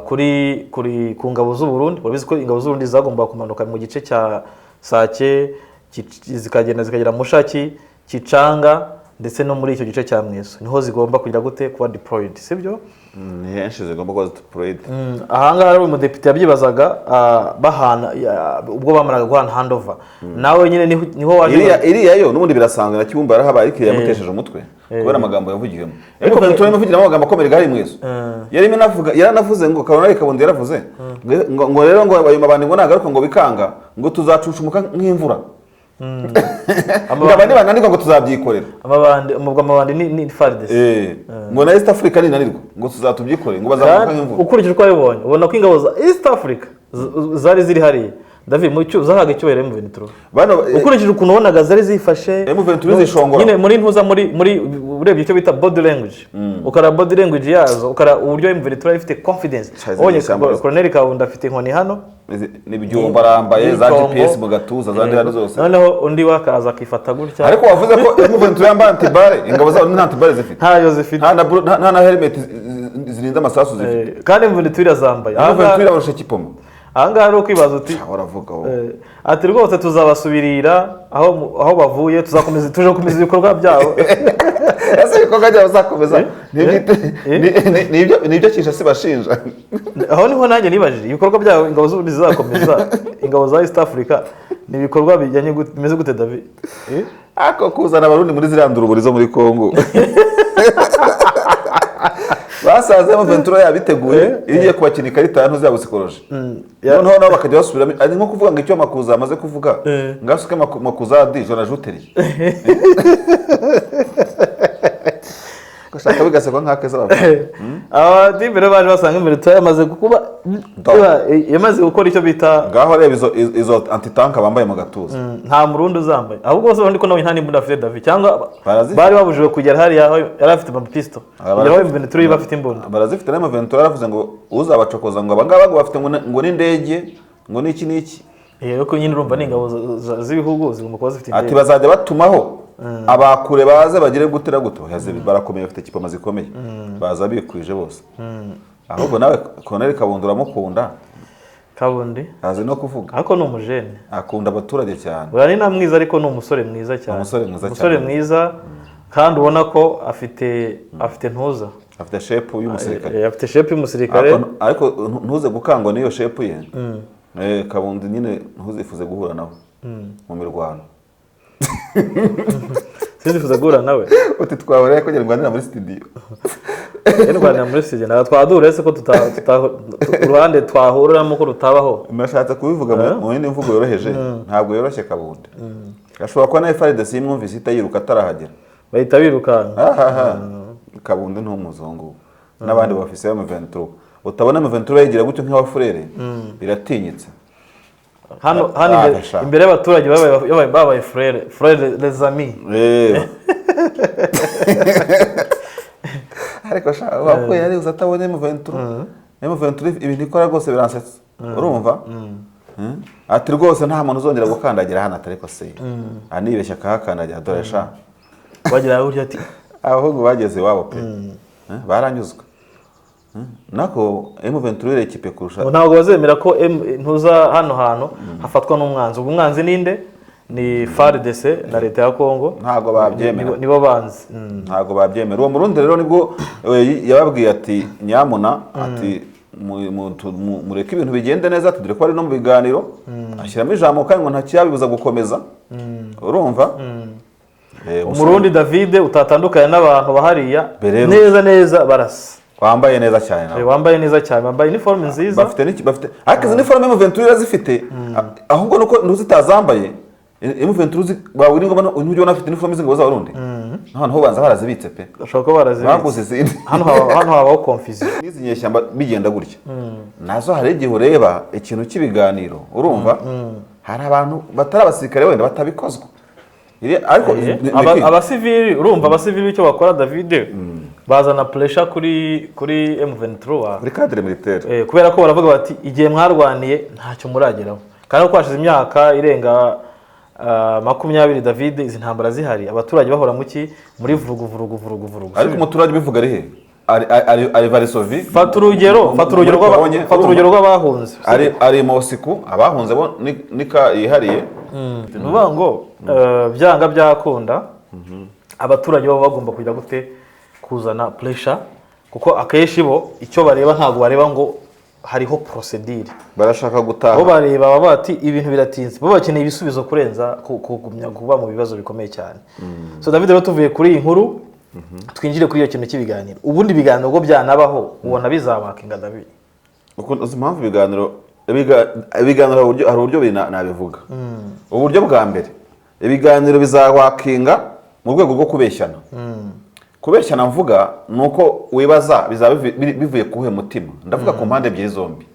kuri ku ngabo z'u Burundi wabizi ko ingabo z'u Burundi zagomba kumanuka mu gice cya Sake zikagera Mushaki Kicanga ndetse no muri icyo gice cya mweso niho zigomba kugira gute kuba deployed sibyo ni henshi zigomba kuba deployed ahangaha rero umudepite yabyibazaga bahana ubwo bamaraga guhana handover nawe nyine niho waje iriya yo nubundi birasanzwe na Kibumba yarahabaye ariko yamutesheje umutwe kubera amagambo yavugiyemo ariko Mventura yavugira amagambo akomeye gari mweso yaranavuze ngo Colonel Kabundi yaravuze ngo rero ngo abayuma bandi ngo nagaruka ngo bikanga ngo tuzacucumuka nk'imvura abandi bananirwa ngo tuzabyikorera amabandi ni FARDC ngo na East Africa ni nanirwa ngo tuzatubyikorera ngo bazamuka nk'imvura ukurikije uko yabonye ubona ko ingabo za East Africa zari ziri hariya David mu cyo zahaga icyubahiro M23 ukurikije ukuntu ubonaga zari zifashe M23 zishongora nyine muri ntuza muri urebye icyo bita body language ukara body language yazo ukara uburyo M23 ifite confidence onye Colonel Kabundi afite inkoni hano n'ibyumba arambaye za GPS mu gatuza zandi hano zose noneho undi wakaza akifata gutya ariko wavuze ko M23 yambaye antibare ingabo zazo nta antibare zifite ntayo zifite nta na helmet zirinda amasasu zifite kandi M23 yazambaye M23 barusha kipoma ahangaha ari ukwibaza uti ati rwose tuzabasubirira aho bavuye tuje gukomeza ibikorwa byabo ese ibikorwa byabo bazakomeza nibyo Kinshasa bashinja aho niho nanjye nibajije ibikorwa byabo ingabo z'ubundi zizakomeza ingabo za East Africa ni ibikorwa bijyanye bimeze gute David ako kuzana abarundi muri ziriya nduruburi zo muri Kongo basaze Mventura yabiteguye igiye kubakina ikarita yantu zabo sikoroje noneho nabo bakajya basubiramo ari nko kuvuga ngo icyo Makuza amaze kuvuga ngasuke Makuza di jona juteri gashaka bigasekwa nk'akeza aba dimbere baje basanga Mventura yamaze kuba yamaze gukora icyo bita ngaho reba izo antitanka bambaye mu gatuza nta murundi uzambaye ahubwo bose bandi ko nawe nta nimbunda afite David cyangwa bari babujijwe kugera hariya yari afite amapisto yaraho Mventura bafite imbunda barazifite na Mventura yaravuze ngo uzabacokoza ngo abangaba bafite ngo n'indege ngo n'iki ko nyine urumva ni ingabo z'ibihugu zigomba kuba zifite ati bazajya batumaho abakure baze bagire gutera guto barakomeye bafite kipoma zikomeye baza bikwije bose ahubwo nawe Colonel Kabundi uramukunda Kabundi azi no kuvuga ariko ni umujene akunda abaturage cyane urani na mwiza ariko ni umusore mwiza cyane umusore mwiza kandi ubona ko afite ntuza afite shape y'umusirikare afite shape y'umusirikare ariko ntuze gukangwa niyo shape ye Kabundi nyine ntuzifuze guhura nawe mu mirwano. Sinzifuza guhura nawe. Uti twahuriye ko Rwandanira muri studio. Rwandanira muri studio nawe twadura ese ko uruhande twahuriramo ko rutabaho. Nashatse kubivuga mu yindi mvugo yoroheje, ntabwo yoroshye Kabunda. Ashobora kuba na FARDC imwumvise itayiruka atarahagera. Bahita birukanka. Kabunda n'umuzungu n'abandi bafise ba M23. Utabona M23 yigira gutyo nk'abafurere biratinyitse. Hano imbere y'abaturage babaye frere les amis. Ariko sha wakuye ari uzatabone M23 ibintu ikora rwose biransetsa. Urumva? Ati rwose nta muntu uzongera gukandagira hano atari ko se. Anibeshya kahakandagira dore sha. Bagira buryo ati ahubwo bageze iwabo pe. Baranyuzwe. Nako M23 ekipe kurusha. Ntabwo bazemera ko ntuza hano hantu hafatwa n'umwanzi. Ubwo umwanzi ninde? Ni FARDC na leta ya Kongo. Ntabwo babyemera. Nibo banzi. Ntabwo babyemera. Uwo murundi rero nibwo yababwiye ati nyamuna ati mureke ibintu bigende neza tudire ko ari no mu biganiro. Ashyiramo ijambo kandi ngo ntakiyabibuza gukomeza. Urumva? Umurundi David utatandukanye n'abantu bahariya neza barasa. Wambaye neza cyane nawe. Wambaye neza cyane, wambaye uniform nziza. Bafite akize uniform M23 zifite ahubwo nuko ntuzitazambaye M23 bawuri ngo ntujye unafite uniform z'ingabo z'abarundi. Hano banza barazibitse pe. Ashaka ko barazibitse. Baguze zindi. Hano habaho confusion. Nizi nyeshyamba bigenda gutya. Nazo hari igihe ureba ikintu cy'ibiganiro urumva hari abantu batari abasirikare wenda batabikozwa. Ariko abasivili urumva abasivili icyo bakora David bazana pressure kuri M23 kuri cadre militaire kubera ko baravuga bati igihe mwarwaniye ntacyo murageraho kandi ko hashize imyaka irenga 20 David izi ntambara zihari abaturage bahora muri vurugu ariko umuturage bivuga ari he ari Varsovie fata urugero rw'abahunze ari Moscow abahunze bo nika yihariye nuvuga ngo byanga byakunda abaturage babo bagomba kujya gute kuzana pressure kuko akeshi bo icyo bareba ntago bareba ngo hariho procedure barashaka gutaha bo bareba bati ibintu biratinze bo bakeneye ibisubizo kurenza kugumya kuba mu bibazo bikomeye cyane. So David rero tuvuye kuri iyi nkuru twinjire kuri iyo kintu cy'ibiganiro ubundi biganiro ubwo byanabaho ubona bizabaka inga David uko impamvu ibiganiro hari uburyo nabivuga uburyo bwa mbere ibiganiro bizawakinga mu rwego rwo kubeshyana kubeshyana mvuga nuko wibaza bizaba bivuye kuhe mutima ndavuga ku mpande ebyiri zombi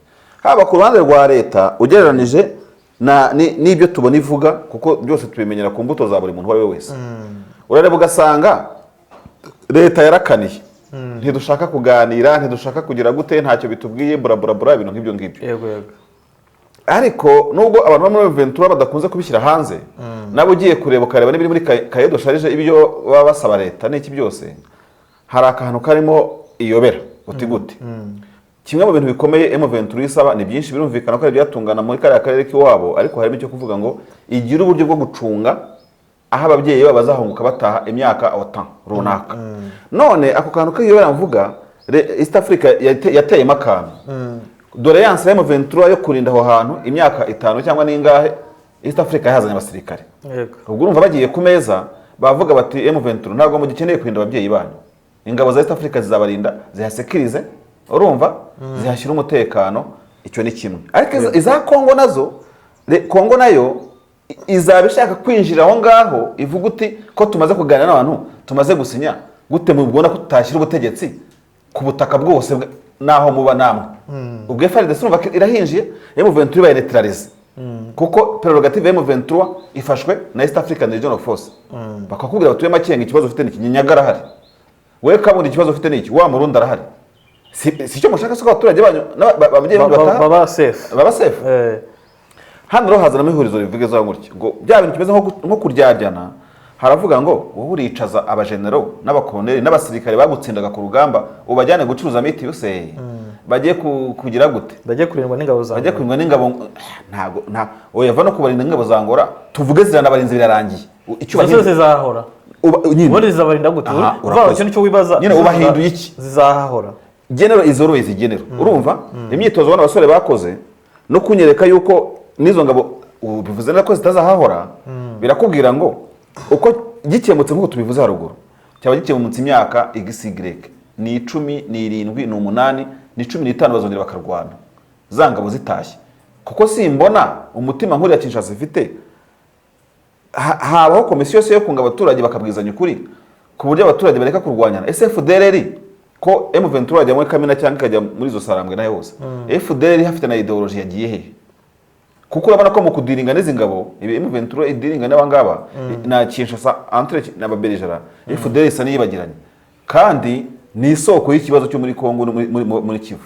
haba ku ruhande rwa leta ugereranije n'ibyo tubona ivuga kuko byose tubimenyera ku mbuto za buri muntu wari wese urareba ugasanga leta yarakaniye ntidushaka kuganira ntidushaka kugira gute ntacyo bitubwiye burabura ibintu nk'ibyo ngibyo yego ariko nubwo abantu bo muri M23 badakunze kubishyira hanze nabo ugiye kureba ukareba n'ibiri muri kaye dosharije ibyo baba basaba leta n'iki byose hari akantu karimo iyobera uti gute kimwe mu bintu bikomeye M23 isaba ni byinshi birumvikana ko ari byatungana muri kariya karere k'iwabo ariko harimo icyo kuvuga ngo igira uburyo bwo gucunga aho ababyeyi babo bazahunguka bataha imyaka runaka none ako kantu k'iyobera mvuga East Africa yateyemo akantu dore yanse ya M23 yo kurinda aho hantu imyaka 5 cyangwa ningahe East Africa yazanye abasirikare ubwo urumva bagiye ku meza bavuga bati M23 ntabwo mu gikeneye kurinda ababyeyi banyu ingabo za East Africa zizabarinda zihasekirize urumva zihashyira umutekano icyo ni kimwe ariko iza Kongo nazo Kongo nayo izaba ishaka kwinjira aho ngaho ivuga uti ko tumaze kuganira n'abantu tumaze gusinya gute mubona ko tutashyira ubutegetsi ku butaka bwose naho muba namwe ubwo FARDC urumva irahinjiye M23 bayenetralize kuko prerogative M23 ifashwe na East African Regional Force bakakubwira batuye makenga ikibazo ufite n'iki Nyagara hari we kabundi ikibazo ufite n'iki wa Murundi arahari si cyo mushaka soko abaturage banyu babyeyi baba safe hano rero hazana amihurizo rivuge zo ngutyo ngo bya bintu kimeze nko kuryaryana haravuga ngo wowe uricaza abagenero n'abakoloneli n'abasirikare bagutsindaga ku rugamba ubajyane gucuruza miti yose bagiye kugira gute bagiye kurindwa n'ingabo za bagiye kurindwa n'ingabo nta oyava no kubarinda ingabo za Ngora tuvuge ziranabarinze birarangiye icyo zose zahora nyine zizabarinda gute uva icyo nicyo wibaza nyine ubahinduye iki zizahora genero izoroye zigenero urumva imyitozo bana basore bakoze no kunyereka yuko nizo ngabo bivuze nako zitazahahora birakubwira ngo uko gikemutse nk'uko tubivuze haruguru cyaba gikemutse imyaka XY ni 10 ni 7 ni 8 ni 15 bazongera bakarwana zangabo zitashye kuko simbona umutima nkuri ya Kinshasa ifite habaho komisiyo yo kunga abaturage bakabwizanya ukuri ku buryo abaturage bareka kurwanyana. FDLR ko M23 ajya muri Kamena cyangwa ikajya muri zo Sarambwe nayo hose FDLR hafite na ideology yagiye he kuko urabona ko mu kudiringa n'izi ngabo M23 idiringa n'abangaba na Kinshasa entre n'ababerijara FDLR isa n'iyibagiranye kandi ni isoko y'ikibazo cyo muri Kongo muri Kivu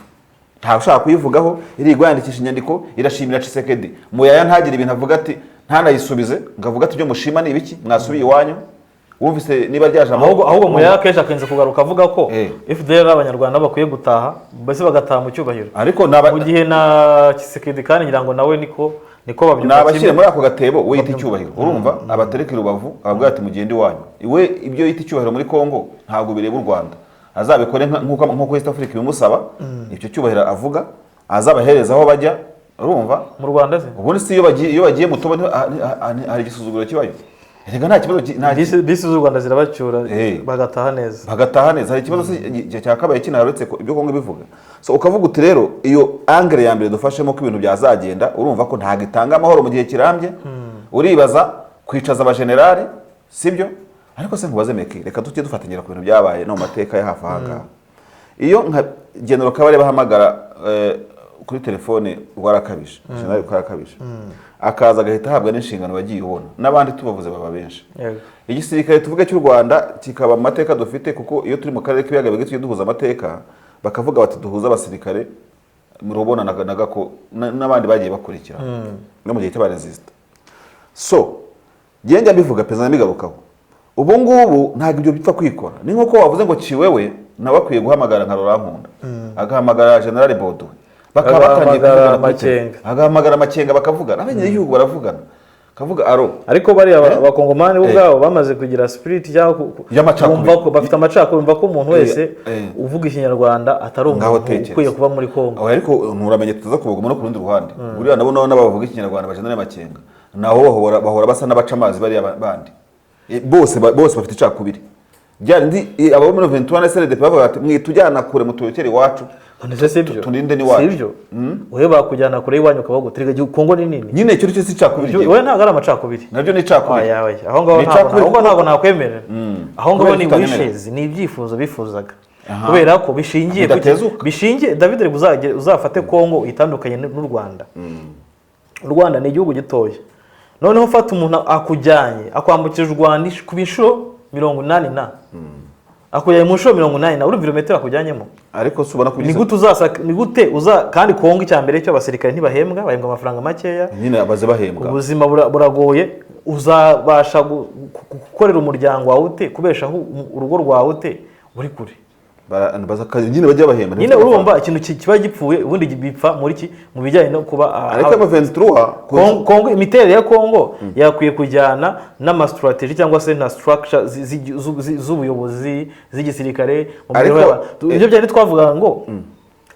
nta ushaka kuyivugaho irigwandikisha inyandiko irashimira Tshisekedi muyaya ntagira ibintu avuga ati ntanayisubize ngavuga ati byo mushima ni ibiki mwasubiye iwanyu wumvise niba ryaje ahubwo muyaya kesha akenze kugaruka avuga ko FDL abanyarwanda bakwiye gutaha base bagataha mu cyubahiro ariko mu gihe na Tshisekedi kandi ngira ngo nawe niko babyumva nabashyire muri ako gatebo we yita icyubahiro urumva abatereka Rubavu abavuga ati mugende iwanyu iwe ibyo yita icyubahiro muri Kongo ntabwo bireba u Rwanda azabikore nkuko East Africa bimusaba icyo cyubahiro avuga azabahereza aho bajya urumva mu Rwanda se ubundi si iyo bagiye mu tobo hari igisuzuguro kibayo rega nta kibazo bisi z'u Rwanda zirabacyura bagataha neza hari ikibazo cyakabaye kinaretse ibyo Kongo bivuga so ukavuga uti rero iyo angle ya mbere dufashemo ko ibintu byazagenda urumva ko nta gitanga amahoro mu gihe kirambye uribaza kwicaza abagenerali sibyo ariko se nkubaze meki reka tujye dufatanyira ku bintu byabaye no mu mateka ya hafi aha iyo nka General Kabare bahamagara kuri telefone warakabije General Karakabije akaza agahita ahabwa n'inshingano bagiye ubona n'abandi tubavuze baba benshi igisirikare tuvuge cy'u Rwanda kikaba mu mateka dufite kuko iyo turi mu karere k'ibiyaga bigeze duhuza amateka bakavuga bati duhuza abasirikare murubona nagako n'abandi bagiye bakurikira no mu gihe cy'abaresista so genda bivuga pezana bigarukaho ubu ngubu ntabwo ibyo bipfa kwikora ni nko wavuze ngo Kiwewe nawe akwiye guhamagara nka Rurankunda agahamagara General Bodo agahamagara Makenga bakavugana abanyagihugu baravugana kavuga ariko bari abakongomani ubwabo bamaze kugira spirit y'amacakubiri ko bafite amacakubiri umva ko umuntu wese uvuga ikinyarwanda atari umuntu ukwiye kuba muri Kongo ariko nturamenye tuza kubuguma no ku rundi ruhande buriya nabo n'abavuga ikinyarwanda bajana Makenga naho bahora basa n'abaca amazi bari abandi bose bafite icakubiri byandi abo muri 21 na CRDP bavuga ati mwitujyana kure muturekere iwacu tuninde ni wacu sivyo wewe bakujyana kure iwanyu kabago triga Kongo ni nini nyine cyo cyo sicakubiri wewe ntago ari amacakubiri nabyo ni cakubiri aho ngaho ntago nakwemerera aho ngaho ni wishes ni ibyifuzo bifuzaga kubera ko bishingiye David uzafate Kongo itandukanye n'u Rwanda u Rwanda ni igihugu gitoya noneho ufata umuntu akujyanye akwambukije u Rwanda ku bishuro 80 na akujyanye mu shuro 80 na uri kilometero akujyanyemo ariko subona kubisa ni gute kandi Kongo cyambere cyo abasirikare ntibahembwa bahembwa amafaranga makeya nyine abaze bahembwa ubuzima buragoye uzabasha gukorera umuryango wawe ute kubeshaho urugo rwawe ute uri kure nyine bajya bahemba nyine urumva ikintu kiba gipfuye ubundi bipfa muri mu bijyanye no kuba ariko M23 Kongo imiterere ya Kongo yakwiye kujyana n'ama strategy cyangwa se na structure z'ubuyobozi z'igisirikare ibyo byane twavuga ngo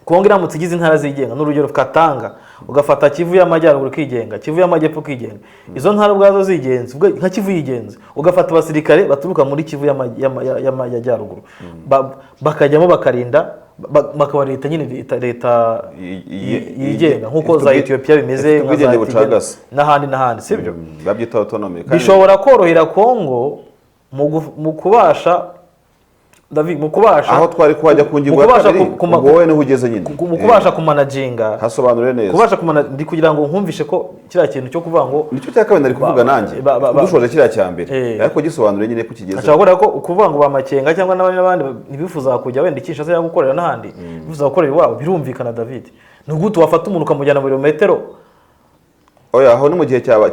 Kongo iramutse igize intara zigenga n'urugero Katanga ugafata Kivu y'amajyaruguru kigenga Kivu y'amajyepfo kigenga izo ntara ubwazo zigenze nka Kivu yigenze ugafata abasirikare baturuka muri Kivu y'amajyaruguru bakajyamo bakarinda bakaba leta nyine leta yigenga nkuko za Ethiopia bimeze n'ahandi sibyo babyita autonomy bishobora korohera Kongo mu kubasha David mukubasha aho twari kwajya kungingo wowe ne hugeze nyine mukubasha kumanaginga hasobanure neza kubasha ndi kugira ngo nkumvishe ko kira kintu cyo kuvuga ngo nicyo cyakabenda ari kuvuga nanjye dushoje kira cyambere ariko gisobanure nyine ko kigeze ashaka ko kuvuga ngo bamakenga cyangwa n'abandi ntibifuza kujya wenda ikisha se gukorera n'ahandi bifuza gukorera iwabo birumvikana David ni gute wafata umuntu ukamujyana mu birometero oya aho ni mu gihe cyaba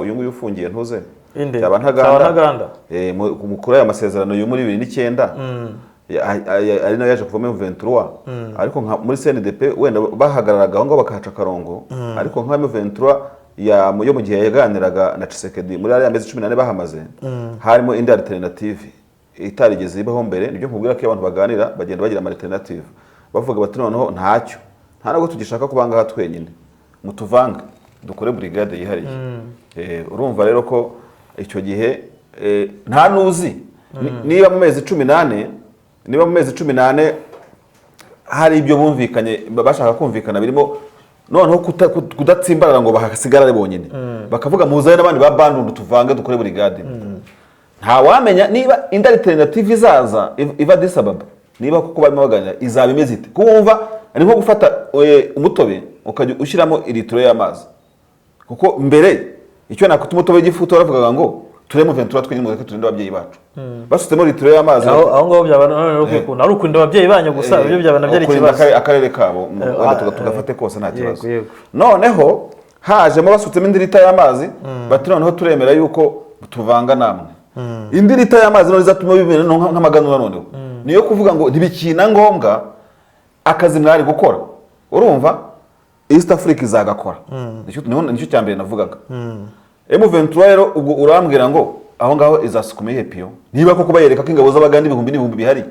uyu nguyu ufungiye ntuze cyaba ntaganda mukuru aya masezerano yo muri 2009 ari nayo yaje kuvamo 23 ariko muri CNDP wenda bahagararaga ngo bakahaca karongo ariko nka 23 yo mu gihe yaganiraga na Tshisekedi muri ari amezi 14 bahamaze harimo indi alternative itarigeze ibaho mbere nibyo nkubwira ko abantu baganira bagenda bagira alternative bavuga bati noneho ntacyo nta nubwo tugishaka kubanga ha twenyine mutuvanga dukore brigade yihariye. Urumva rero ko icyo gihe nta nuzi niba mu mezi 18 hari ibyo bumvikanye bashaka kumvikana birimo noneho kudatsimbarara ngo bahasigarare bonyine bakavuga muzaye n'abandi ba bandundu tuvange dukore brigade. Nta wamenya niba indi alternative izaza iva Addis Ababa niba kuko barimo baganira izaba imeze ite. Kumva ari nko gufata umutobe ukajya ushyiramo litiro y'amazi, kuko mbere icyo nakuta umutobe gifuto baravugaga ngo turemo 23 twinyimuze ko turinde ababyeyi bacu basutemo litiro y'amazi aho ngaho byabana none ukunda ari ukunda ababyeyi banyu gusa ibyo byabana byari kibazo akarere kabo wenda tugafate kose nta kibazo. Noneho hajemo basutsemo indi lita y'amazi bati noneho turemera yuko tuvanga namwe indi lita y'amazi none izatuma bimena nk'amaganura noneho niyo kuvuga ngo ntibikina ngombwa akazi mwari gukora. Urumva East Africa izagakora nicyo cyambere navugaga. M23 rero ubwo urambwira ngo aho ngaho izasukume piyo niba koko bayereka ko ingabo z'Abagande ibihumbi bihari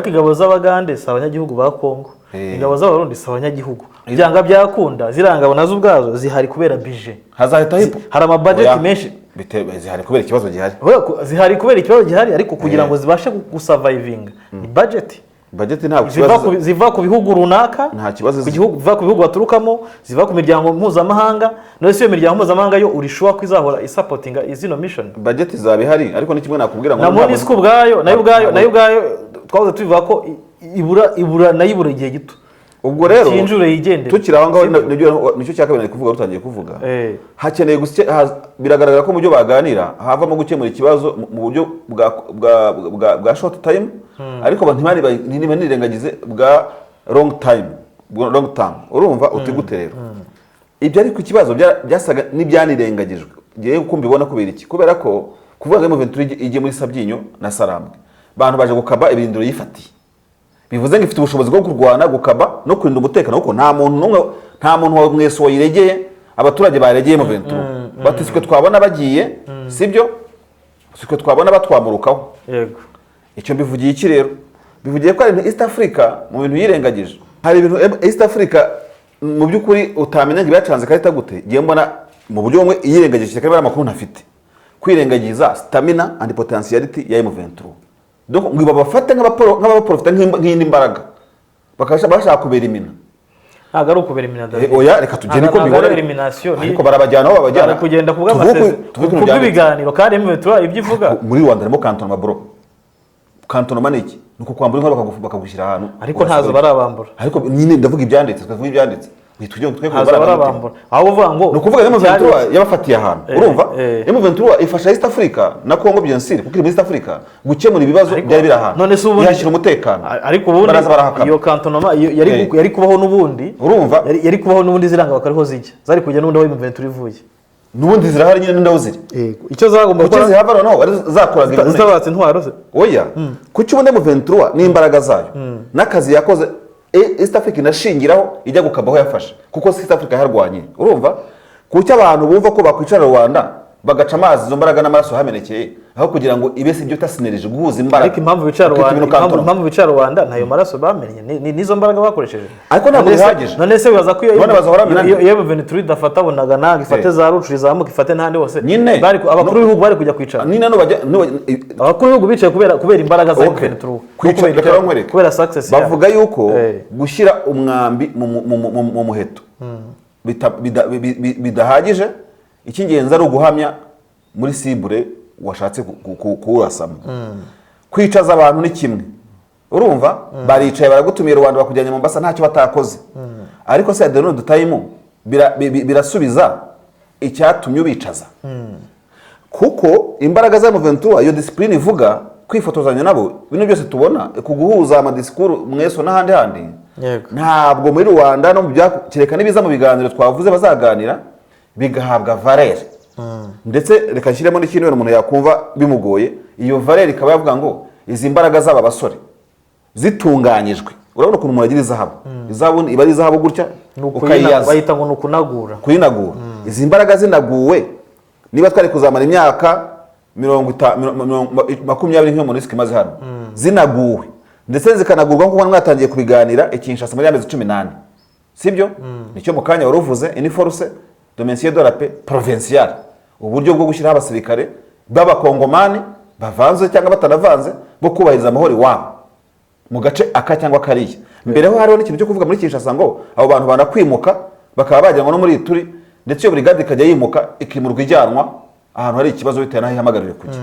ingabo z'Abagande si abanyagihugu ba Kongo, ingabo z'Abarundi si abanyagihugu. Byanga byakunda zirangabo nazo ubwazo zihari kubera budget, hazahita hipo hari ama budget menshi zihari kubera ikibazo gihari, zihari kubera ikibazo gihari, ariko kugira ngo zibashe gusurviving ni budget ntabwo kibazo ziva ku bihugu runaka, nta kibazo ziva ku bihugu baturukamo, ziva ku miryango mpuzamahanga. None se iyo miryango mpuzamahanga yo urishuwa kwizahora isupportinga izino mission budget izaba ihari. Ariko nikimwe nakubwira ngo na MONUSCO ubwayo nayo twavuze tubivuga ko ibura igihe gito. Ubwo rero kinjure yigendera tukira aho ngaho nicyo cyakabiri kuvuga rutangiye kuvuga hakeneye biragaragara ko mu byo baganira havamo gukemura ikibazo mu buryo bwa short time, ariko ntibanirengagize bwa long time. Urumva utigute rero ibyo ariko ikibazo byasaga n'ibyanirengagijwe ngiye uko mbibona kubera iki, kubera ko kuvuga ngo M23 igiye muri Sabyinyo na Sarambwe bantu baje gukaba ibirindiro yifatiye bivuze ngo ifite ubushobozi bwo kurwana gukaba no kurinda umutekano, kuko nta muntu wa mweso wayiregeye abaturage baregeye M23 batiswe twabona bagiye sibyo sikwe twabona batwamurukaho. Yego icyo bivugiye iki rero bivugiye ko ari East Africa mu bintu yirengagije. Hari ibintu East Africa mu by'ukuri utamenya ngo byacanze karita gute giye mbona mu buryo bumwe yirengagije cyane amakuru ntafite kwirengagiza stamina and potentiality ya M23. Donc ngo babafate nk'abaprofita nk'indi mbaraga bashaka kubera imina. Ntabwo ari ukubera imina David. Oya reka tugende ko bibona elimination ariko barabajyana aho babajyana kugenda kuvuga amasezerano kubiganiro kandi M23 ibyo ivuga muri Rwanda harimo cantonnement bro. Cantonnement iki nuko kwambura inka bakagushyira ahantu ariko ntazo barabambura. Ariko nyine ndavuga ibyanditse twavuga ibyanditse bitujye twe ko barabambura aho uvuga ngo nukuvuga M23 yabafatiye ahantu. Urumva M23 ifasha East Africa na Congo bien sûr kuko muri East Africa gukemura ibibazo byari biri ahantu none se ubundi yashyira umutekano. Ariko ubundi iyo cantonnement yari kubaho n'ubundi urumva yari kubaho n'ubundi ziranga bakariho zijya zari kujya n'ubundi aho M23 ivuye n'ubundi zirahari nyine ndaho ziri. Icyo zagomba gukora zihava no zakoraga zabatse ntwaro se oya kuki ubundi M23 n'imbaraga zayo n'akazi yakoze East Africa inashingiraho ijya gukabaho yafashe kuko East Africa yarwanye. Urumva kuki abantu bumva ko bakwicara Rwanda bagaca amazi izo mbaraga n'amaraso hamenekeye aho kugira ngo ibese ibyo tasinereje guhuza imbaraga. Ariko impamvu bicara Rwanda ntayo maraso bamenye nizo mbaraga bakoresheje ariko ntabwo bihagije. None se bibaza ko iyo M23 dafata bonaga nanga ifate za rucu izamuka ifate ntande hose bari abakuru b'ibihugu bari kujya kwicara ni nano bajya abakuru b'ibihugu bicaye kubera imbaraga za M23 kubera success bavuga yuko gushyira umwambi mu muheto bidahagije. Icy'ingenzi ari uguhamya muri sibure washatse kuwurasamo. Kwicaza abantu ni kimwe. Urumva baricaye baragutumiye Rwanda bakujyanye mu Mombasa ntacyo batakoze. Ariko se Adenon Dutayimo birasubiza icyatumye ubicaza. Kuko imbaraga za M23 iyo discipline ivuga kwifotozanya nabo bino byose tubona kuguhuza amadisikuru mweso n'ahandi handi. Ntabwo muri Rwanda no byakireka nibiza mu biganiro twavuze bazaganira bigahabwa valeur. Ndetse reka nshyiremo n'ikintu umuntu yakumva bimugoye iyo valeur ikaba yavuga ngo izi mbaraga z'aba basore zitunganyijwe. Urabona ukuntu umuntu agira izahabu izahabu iba ari izahabu gutya ukayiyaza bayita ngo nukunagura izi mbaraga zinaguwe niba twari kuzamara imyaka 20 nk'iyo MONUSCO imaze hano zinaguwe ndetse zikanagurwa nk'uko mwatangiye kubiganira Kinshasa muri amezi 18 sibyo nicyo mu kanya wari uvuze une force de maintien de la paix provinciale, uburyo bwo gushyiraho abasirikare b'abakongomani bavanze cyangwa batanavanze bo kubahiriza amahoro iwabo mu gace aka cyangwa kariya. Mbere ho hariho n'ikintu cyo kuvuga muri Kinshasa ngo abo bantu banakwimuka bakaba bajyanwa no muri Ituri, ndetse iyo brigade ikajya yimuka ikimurwa ijyanwa ahantu hari ikibazo bitewe n'aho ihamagarire kujya.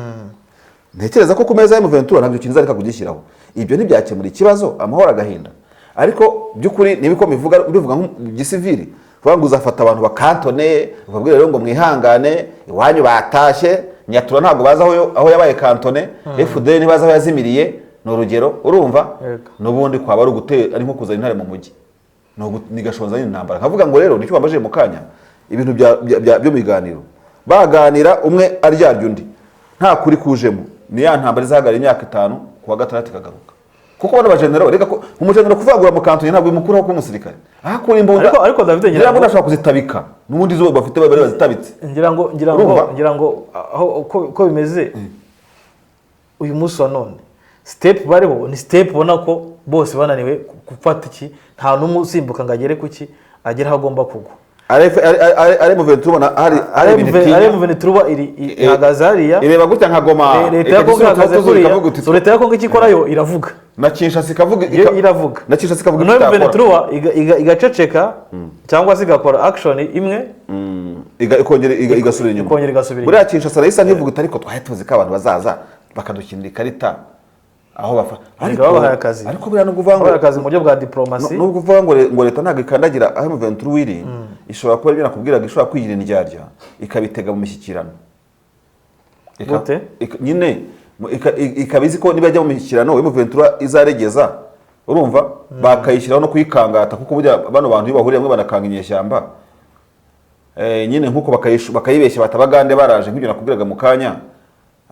Ntekereza ko ku meza ya M23 ntabyo kinza ariko kugishyiraho, ibyo ntibyakemura ikibazo, amahoro agahinda. Ariko by'ukuri nibiko bivuga nk'igisivili vuga ngo uzafata abantu bakantone ukabwira rero ngo mwihangane iwanyu batashye Nyatura ntabwo baza aho yabaye kantone, FDL ntibaza aho yazimiriye, no rugero urumva n'ubundi kwaba ari ugutera ari nko kuzana intare mu mujyi no nigashonza n'intambara. Nkavuga ngo rero nicyo bambaje mu kanya ibintu byo biganiro baganira umwe aryarya undi nta kuri kujemo, ni ya ntambara izahagara imyaka 5 kuwa gatandatu ikagaruka. Kuko bana bajenero reka ko umujenero kuvagura mu kantone ntabwo bimukuraho ko umusirikare ahakura imbunda, ariko David ngira ngo nashaka kuzitabika n'ubundi zo bafite bari bazitabitse. ngira ngo aho ko bimeze uyu munsi wa none step bariho ni step ubona ko bose bananiwe gufata iki, nta n'umusimbuka ngo agere kuki agera aho agomba kugwa. Ari mu ventu tubona ari Ventura ihagaze hariya ireba gutya nka Goma, leta ya Kongo ihagaze kuriya, so leta ya Kongo ikikorayo iravuga na Kinshasa ikavuga iravuga na Kinshasa ikavuga no Ventura igaceceka cyangwa se igakora action imwe ikongera igasubira inyuma. Buriya Kinshasa rayisa ntivuga utari ko twahe tuzi ko abantu bazaza bakadukinira ikarita aho bafa, ariko babahaye akazi, ariko buriya no kuvanga akazi mu buryo bwa diplomasi, no kuvuga ngo leta ntabwo ikandagira aho M23 wiri ishobora kuba bina kubwira gishobora kwigira indyarya ikabitega mu mishyikirano nyine ikabizi ko nibajya mu mishyikirano M23 izaregeza urumva bakayishyiraho no kuyikangata, kuko burya bano bantu bahuriye hamwe banakanga inyeshyamba nyine nkuko bakayibeshya batabagande baraje nk'ibyo nakubwiraga mu kanya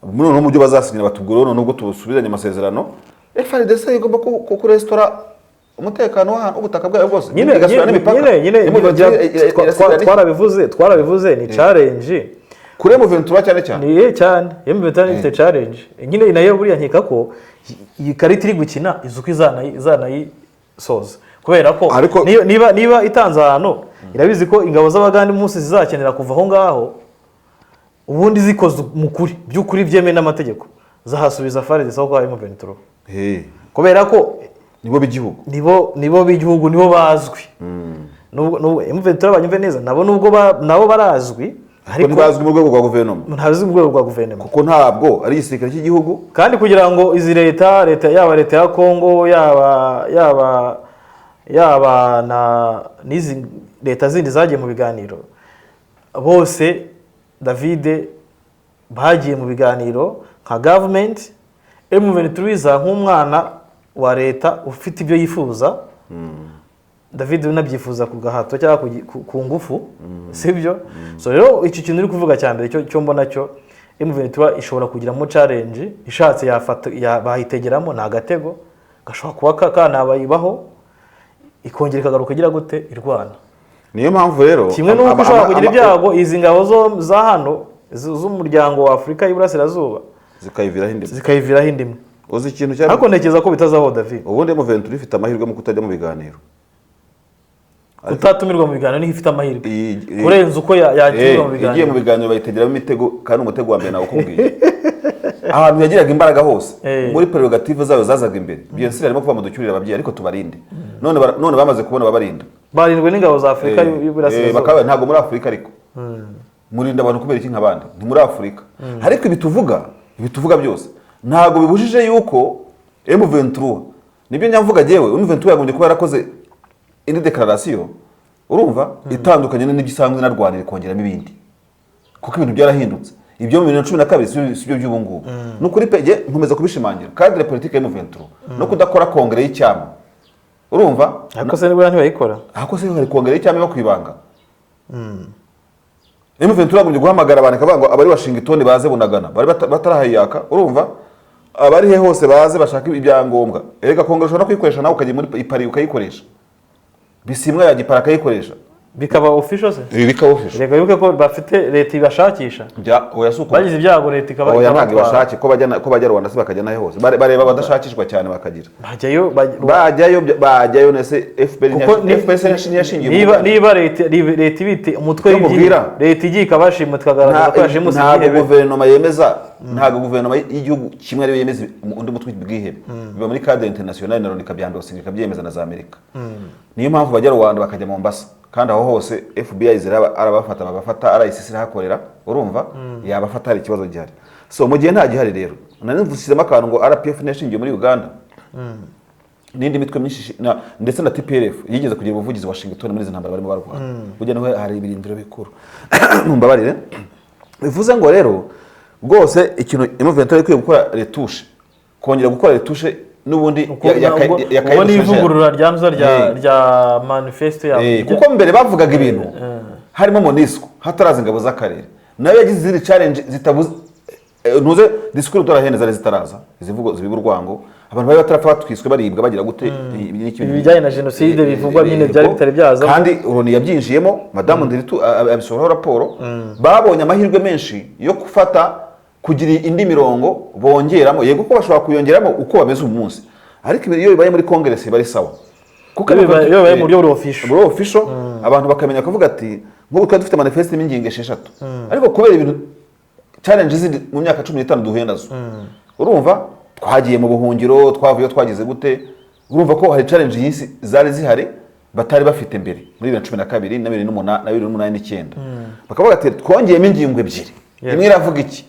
muri no mujyo bazasinyira batubwira nubwo tubusubizanye amasezerano FARDC igomba ku restaurant umutekano w'ahantu ubutaka bwayo bwose nyine twarabivuze ni challenge kuri M23 cyane ni cyane M23 ifite challenge nyine nayo buriya nkeka ko iyi karita iri gukina izuko izanayisoza kubera ko niba itanze ahantu irabizi ko ingabo z'abagande umunsi zizakenera kuva aho ngaho ubundi zikoze mukuri by'ukuri byemeye n'amategeko zahasubiza FARDC aho kwa M23 kubera ko nibo b'igihugu nibo bazwi nubwo M23 banyumve neza nabo barazwi ariko ntibazwi mu rwego rwa guverinoma kuko ntabwo ari igisirikare cy'igihugu, kandi kugira ngo izi leta yaba leta ya Kongo yaba na nizi leta zindi zagiye mu biganiro bose David bagiye mu biganiro nka government, M23 nk'umwana wa leta ufite ibyo yifuza David unabyifuza ku gahato cyangwa ku ngufu sibyo. So rero iki kintu uri kuvuga cyambere cyo mbona cyo M23 ishobora kugira mu challenge ishatse yafata bahitegeramo na gatego gashobora kuba kanabayibaho ikongera ikagaruka igira gute irwana. Niyo mpamvu rero kimwe n'uko ushobora kugira ibyago izi ngabo za hano z'umuryango wa Afrika y'Iburasirazuba zikayiviraho indimwe uzi ikintu cyane, ariko ntekereza ko bitazaho David. Ubundi M23 ifite amahirwe mu kutajya mu biganiro, utatumirwa mu biganiro niho ifite amahirwe kurenza uko yagiye mu biganiro. Igiye mu biganiro bayitegeramo imitego, kandi umutego wa mbere nawo kubwiye ahantu yagiraga imbaraga hose muri prerogative zayo zazaga imbere. BNC arimo kuva mu ducyurira ababyeyi ariko tubarinde, none bamaze kubona babarinda, barindwe n'ingabo za Afrika y'Iburasirazuba bakaba ntabwo muri Afrika ariko murinda abantu kubera iki nk'abandi ni muri Afrika. Ariko ibituvuga byose ntabwo bibujije yuko M23 nibyo nyamvuga jewe M23 yagombye kuba yarakoze indi declaration urumva itandukanye n'igisanzwe narwanira kongeramo ibindi, kuko ibintu byarahindutse. Ibyo mu 2012 sibyo by'ubu ngubu n'ukuri pege nkomeza kubishimangira cadre politique ya M23 no kudakora kongere y'icyama urumva. Ariko se nibura ntibayikora, ariko se hari kongere y'icyama yo kwibanga. M23 yagombye guhamagara abantu akavuga ngo abari Washington baze Bunagana bari batarahayaka urumva, abari he hose baze bashaka ibyangombwa. Erega kongere ushobora kwikoresha nawe ukajya muri Paris ukayikoresha, bisimwa ya gipara akayikoresha bikaba official se bikaba official rega yuko ko bafite leta ibashakisha oyasuko bagize ibyago leta ikaba oya ntabwo bashaki ko bajya Rwanda se bakajya nayo hose bareba badashakishwa cyane bakagira bajyayo nese FPR yashingiye niba leta ibite umutwe w'ibyiza leta igiye ikabashima tukagaragaza ko yashimuse ntabwo guverinoma yemeza ntabwo guverinoma y'igihugu kimwe ariyo yemeza undi mutwe w'ibwihebe biba muri cadre international na Loni kabyandose ikabyemeza na za Amerika niyo mpamvu bajya Rwanda bakajya Mombasa kandi aho hose FBI arabafata bagafata RICC hakorera urumva yabafata hari ikibazo gihari so mu gihe nta gihari rero nanivusizemo akantu ngo RPF nashingiye muri Uganda n'indi mitwe myinshi ndetse na TPLF yigeze kugira ubuvugizi Washington muri ntambara barimo barwana burya naho hari ibirindiro bikuru mumbabarire bivuze ngo rero rwose ikintu M23 ari gukora retushe kongera gukora retushe nubundi yakayibona ivugurura ryanza rya manifesto ya kuko mbere bavugaga ibintu harimo MONUSCO hataraza ingabo z'akarere nayo yagize ziri challenge zitabuze nuze discours dorahene zari zitaraza izivugo zibiburwango abantu bari batarapfa batwiswe baribwa bagira gute ibijyanye na genocide bivugwa nyine byari bitari byaza kandi Loni yabyinjiyemo Madame Ndiritu abisohora raporo babonye amahirwe menshi yo gufata kugira indi mirongo bongeramo yego ko bashobora kuyongeramo uko bameze umunsi ariko iyo bibaye muri Congress bari sawa kuko iyo bibaye mu buryo official abantu bakamenya kuvuga ati nk'ubu twari dufite manifesto y'ingingo 6 ariko kubera ibintu challenges mu myaka 15 duhuye nazo urumva twagiye mu buhungiro twavuye twagize gute urumva ko hari challenge yisi zari zihari batari bafite mbere muri 2012 na 2008 na 2009 bakavuga ati twongeyemo ingingo ebyiri imwe iravuga iki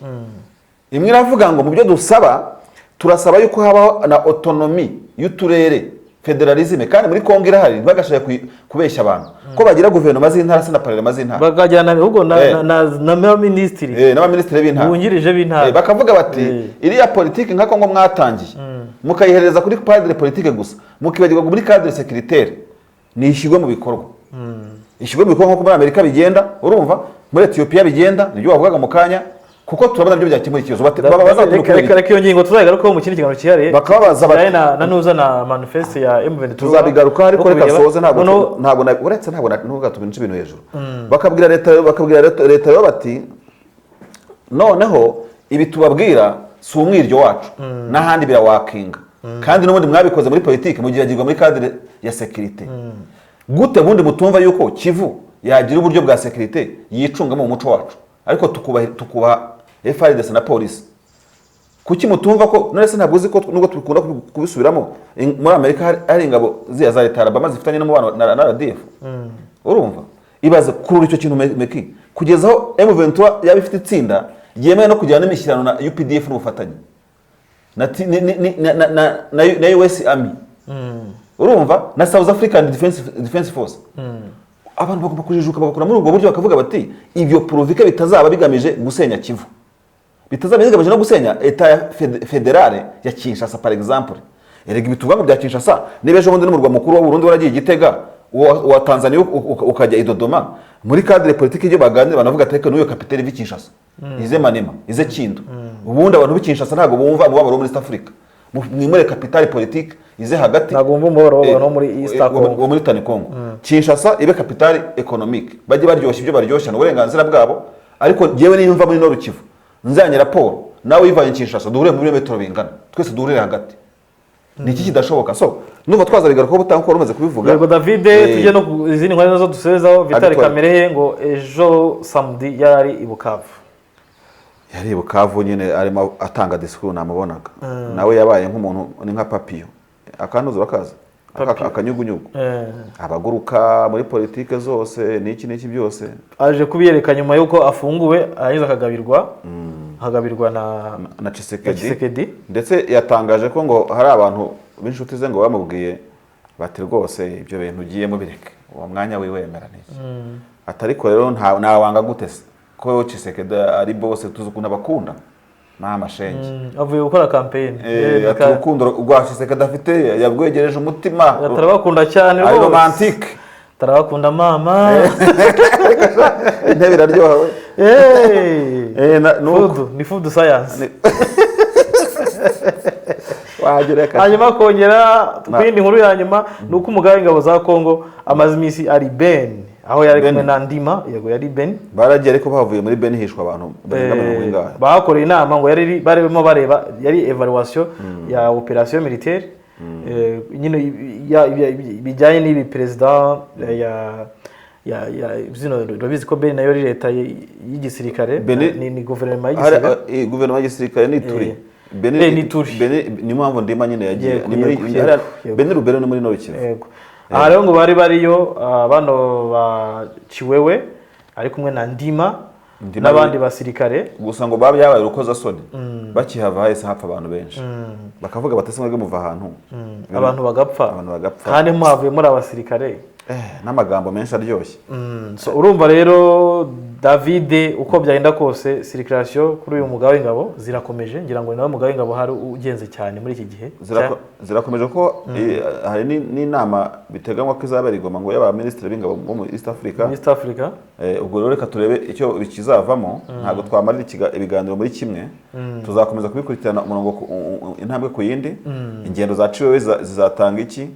imwe iravuga ngo mu byo dusaba turasaba yuko habaho na autonomy y'uturere federalisme kandi muri Kongo irahari ntibagashaka kubeshya abantu ko bagira guverinoma z'intara se na parlement z'intara bagajyana ahubwo na ministry n'abaministre b'intara bungirije b'intara bakavuga bati iriya politique nka Kongo mwatangiye mukayihereza kuri cadre politique gusa mukibagirwa muri cadre sécuritaire ni ishyirwa mu bikorwa ishyirwa mu bikorwa nko muri Amerika bigenda urumva muri Ethiopia bigenda nibyo bavugaga mu kanya kuko turabona byo byakemura ikibazo babaza reka iyo ngingo tuzagaruka mu kindi kiganiro cyihariye bakabaza na nuza na manifesto ya M23 tuzabigaruka ariko reka soze ntabwo uretse ntabwo ntugatubince ibintu hejuru bakabwira leta yo bati noneho ibi tubabwira si umwiryo wacu n'ahandi birawakinga kandi n'ubundi mwabikoze muri politiki mugiragirwa muri cadre ya sécurité gute bundi mutumva yuko Kivu yagira uburyo bwa sécurité yicunga mu muco wacu ariko tukuba FARDC na police kuki mutumva ko none se ntabwo uzi ko nubwo tubikunda kubisubiramo muri Amerika hari ingabo ziya za leta Alabama zifitanye n'umubano na RDF urumva ibaze kurura icyo kintu meki kugezaho M23 yabifite itsinda yemeye no kujyana n'imishyirano na UPDF n'ubufatanye na US Army urumva na South African Defense Force abantu bagomba kujijuka bagakora muri ubwo buryo bakavuga bati ibyo provika bitazaba bigamije gusenya Kivu bitazaba bigamije no gusenya etat federale ya Kinshasa par exemple erega ibituvango bya Kinshasa nibeje bundi n'umurwa mukuru wa Burundi waragiye Gitega wa Tanzania ukajya i Dodoma muri cadre politique ibyo baganira banavuga ati n'uyo capitaine vi Kinshasa ize Manema ize Kindu ubundi abantu bi Kinshasa ntago bumva umubabaro muri East Africa mwimure capitale politique ize hagati ntago bumva umubabaro no muri East Congo muri Tani Congo Kinshasa ibe capitale économique bajye baryoshya ibyo baryoshya n'uburenganzira bwabo ariko jewe niyumva muri no Rukivu nzanye raporo nawe ivanye Kinshasa duhure muri metro bingana twese duhurire hagati niki kidashoboka so nuva twazabigaruka ko butankora umaze kubivuga yego David tujye no izindi nkuru nazo dusezaho Vital Kamerhe ngo ejo samedi yari i Bukavu yari i Bukavu nyine arimo atanga discours namubonaga nawe yabaye nk'umuntu ni nka papiyo akanuzo bakaza akanyugunyugu abaguruka muri politike zose niki byose aje kubiyereka nyuma yuko afunguwe ahiza akagabirwa na Tshisekedi ndetse yatangaje ko ngo hari abantu b'inshuti ze ngo bamubwiye bati rwose ibyo bintu ugiyemo bireke uwo mwanya wiwemera niki atariko rero ntawanga gutese ko Tshisekedi ari bose tuzi ukuntu abakunda mama shenge avuye gukora campaign urukundo rwa Tshisekedi afite yabwegereje umutima yatarabakunda cyane rwose romantique tarabakunda mama intebe iraryoha ni food science wagereka hanyuma kongera kwindi nkuru ya nyuma nuko umugaba w'ingabo za Kongo amaze imisi ari aho yari kumwe na Ndima yego yari Beni baragiye ariko bavuye muri Beni hishwa abantu barenga 40 bakoreye inama ngo yari barimo bareba yari evaluation ya operation militaire nyine bijyanye n'ibi president ya zino robizi ko Beni nayo leta y'igisirikare ni guverinoma y'igisirikare guverinoma y'igisirikare ni turi Beni ni mpamvu Ndima nyine yagiye ni muri Beni Rubero no muri Nord Kivu. Aha rero ngo bari bariyo bano ba Chiwewe ari kumwe na Ndima n'abandi basirikare gusa ngo babyabaye urukoza soni bakihava hahise hapfa abantu benshi bakavuga batese mwebwe muva ahantu abantu bagapfa kandi mwavuye muri abasirikare n'amagambo menshi aryoshye. So urumva rero David uko byagenda kose circulation kuri uyu mugabo w'ingabo zirakomeje ngira ngo nawe mugabo w'ingabo hari ugenze cyane muri iki gihe zirakomeje ko hari n'inama biteganywa ko izabera Igoma ngo y'aba ministre b'ingabo bo muri East Africa ubwo rero reka turebe icyo bikizavamo ntago twamarira ibiganiro muri kimwe tuzakomeza kubikurikirana umurongo intambwe ku yindi ingendo zaciwe zizatanga iki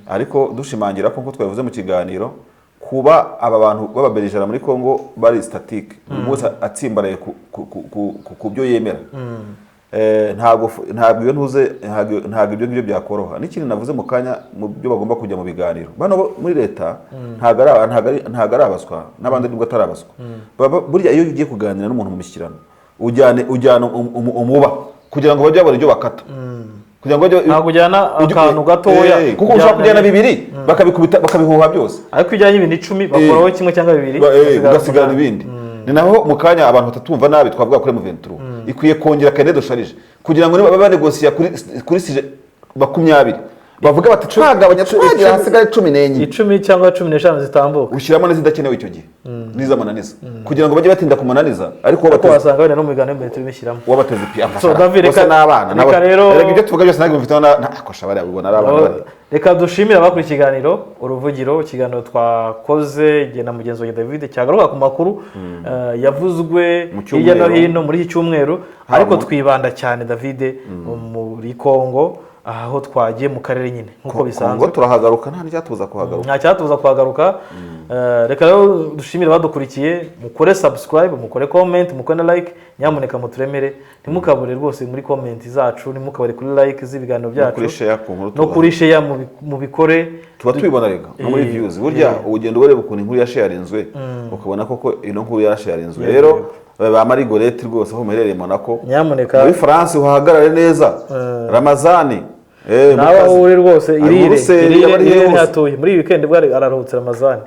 ariko dushimangira ko twavuze mu kiganiro kuba aba bantu bababerijana muri Kongo bari statique umunsi atsimbaraye ku byo yemera ntago iyo ntuze ntago ibyo ngibyo byakoroha n'ikindi navuze mu kanya mu byo bagomba kujya mu biganiro bano muri leta ntago arabaswa n'abandi nibwo atarabaswa burya iyo ugiye kuganira n'umuntu mu mishyikirano ujyana umuba kugira ngo bajye babona ibyo bakata ntabwo ujyana akantu gatoya kuko ushobora kujyana bibiri bakabikubita bakabihuha byose ariko ujyanye ibintu 10 bakoraho kimwe cyangwa bibiri ugasigana ibindi ni naho mu kanya abantu batatumva nabi twavuga kuri M23 ikwiye kongera kane dosharije kugira ngo niba banegosiya kuri sije 20 bavuga bati twagabanya twagira hasigare 10 cyangwa 15 zitambuka ushyiramo n'izidakenewe icyo gihe nizamananiza kugira ngo bajye batinda kumananiza ariko wasanga bene no mu biganiro mbere tubishyiramo wabateze pia so David reka rero ibyo tuvuga byose ntabwo bifite nakosha bari abibona arabana reka dushimira abakuri ikiganiro uruvugiro ikiganiro twakoze igihe na mugenzi wa David cyagaruka ku makuru yavuzwe hirya no hino muri iki cyumweru ariko twibanda cyane David muri Kongo aho twagiye mu karere nyine nkuko bisanzwe ngo turahagaruka nta cyatuza kuhagaruka nta cyatuza kuhagaruka reka rero dushimire badukurikiye mukore subscribe mukore comment mukore na like nyamuneka muturemere ntimukabure rwose muri comment zacu ntimukabure kuri like z'ibiganiro byacu no kuri share mu bikore tuba tubibona rega no muri views burya ugenda ureba ukuntu inkuru ya sharinzwe ukabona koko ino nkuru ya sharinzwe rero ba Marigolette rwose aho muherereye Monaco nyamuneka muri France uhagarare neza Ramazani nawe uri rwose irire ntatuye muri weekend bwari araruhutse Ramazani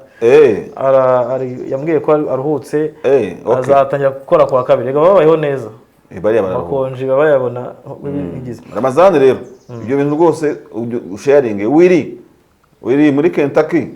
yambwiye ko aruhutse azatangira gukora kwa kabiri rega babayeho neza bakonje babayabona bigize Ramazani rero ibyo bintu rwose sharing wiri muri Kentucky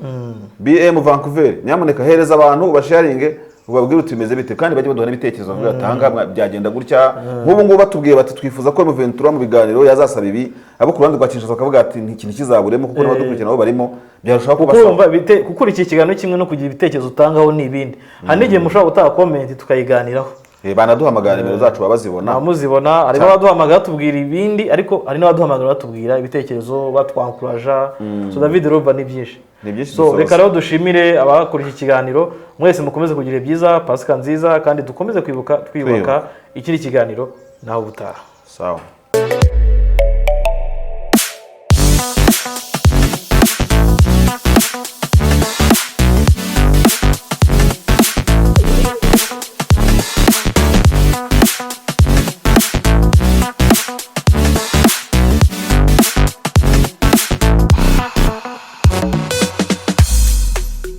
BM Vancouver nyamuneka hereza abantu basharinge ubabwira utimeze bite kandi bajye baduha n'ibitekerezo bavuga atanga byagenda gutya nk'ubu ngubu batubwiye bati twifuza ko M23 mu biganiro yazasaba ibi abo ku ruhande rwa Kinshasa bakavuga ati n'ikintu kizaburemo kuko n'abadukurikirana abo barimo byarushaho kubasaba kuko iki kiganiro kimwe no kugira ibitekerezo utangaho n'ibindi hari n'igihe mushobora gutanga comment tukayiganiraho banaduhamagara nimero zacu babazibona muzibona ariko baduhamagara batubwira ibindi ariko hari n'abaduhamagara batubwira ibitekerezo batwankuraja so David Roba ni byinshi so reka rero dushimire abakora iki kiganiro mwese mukomeze kugira byiza Pasika nziza kandi dukomeze twiyubaka ikiri kiganiro naho butaha sawa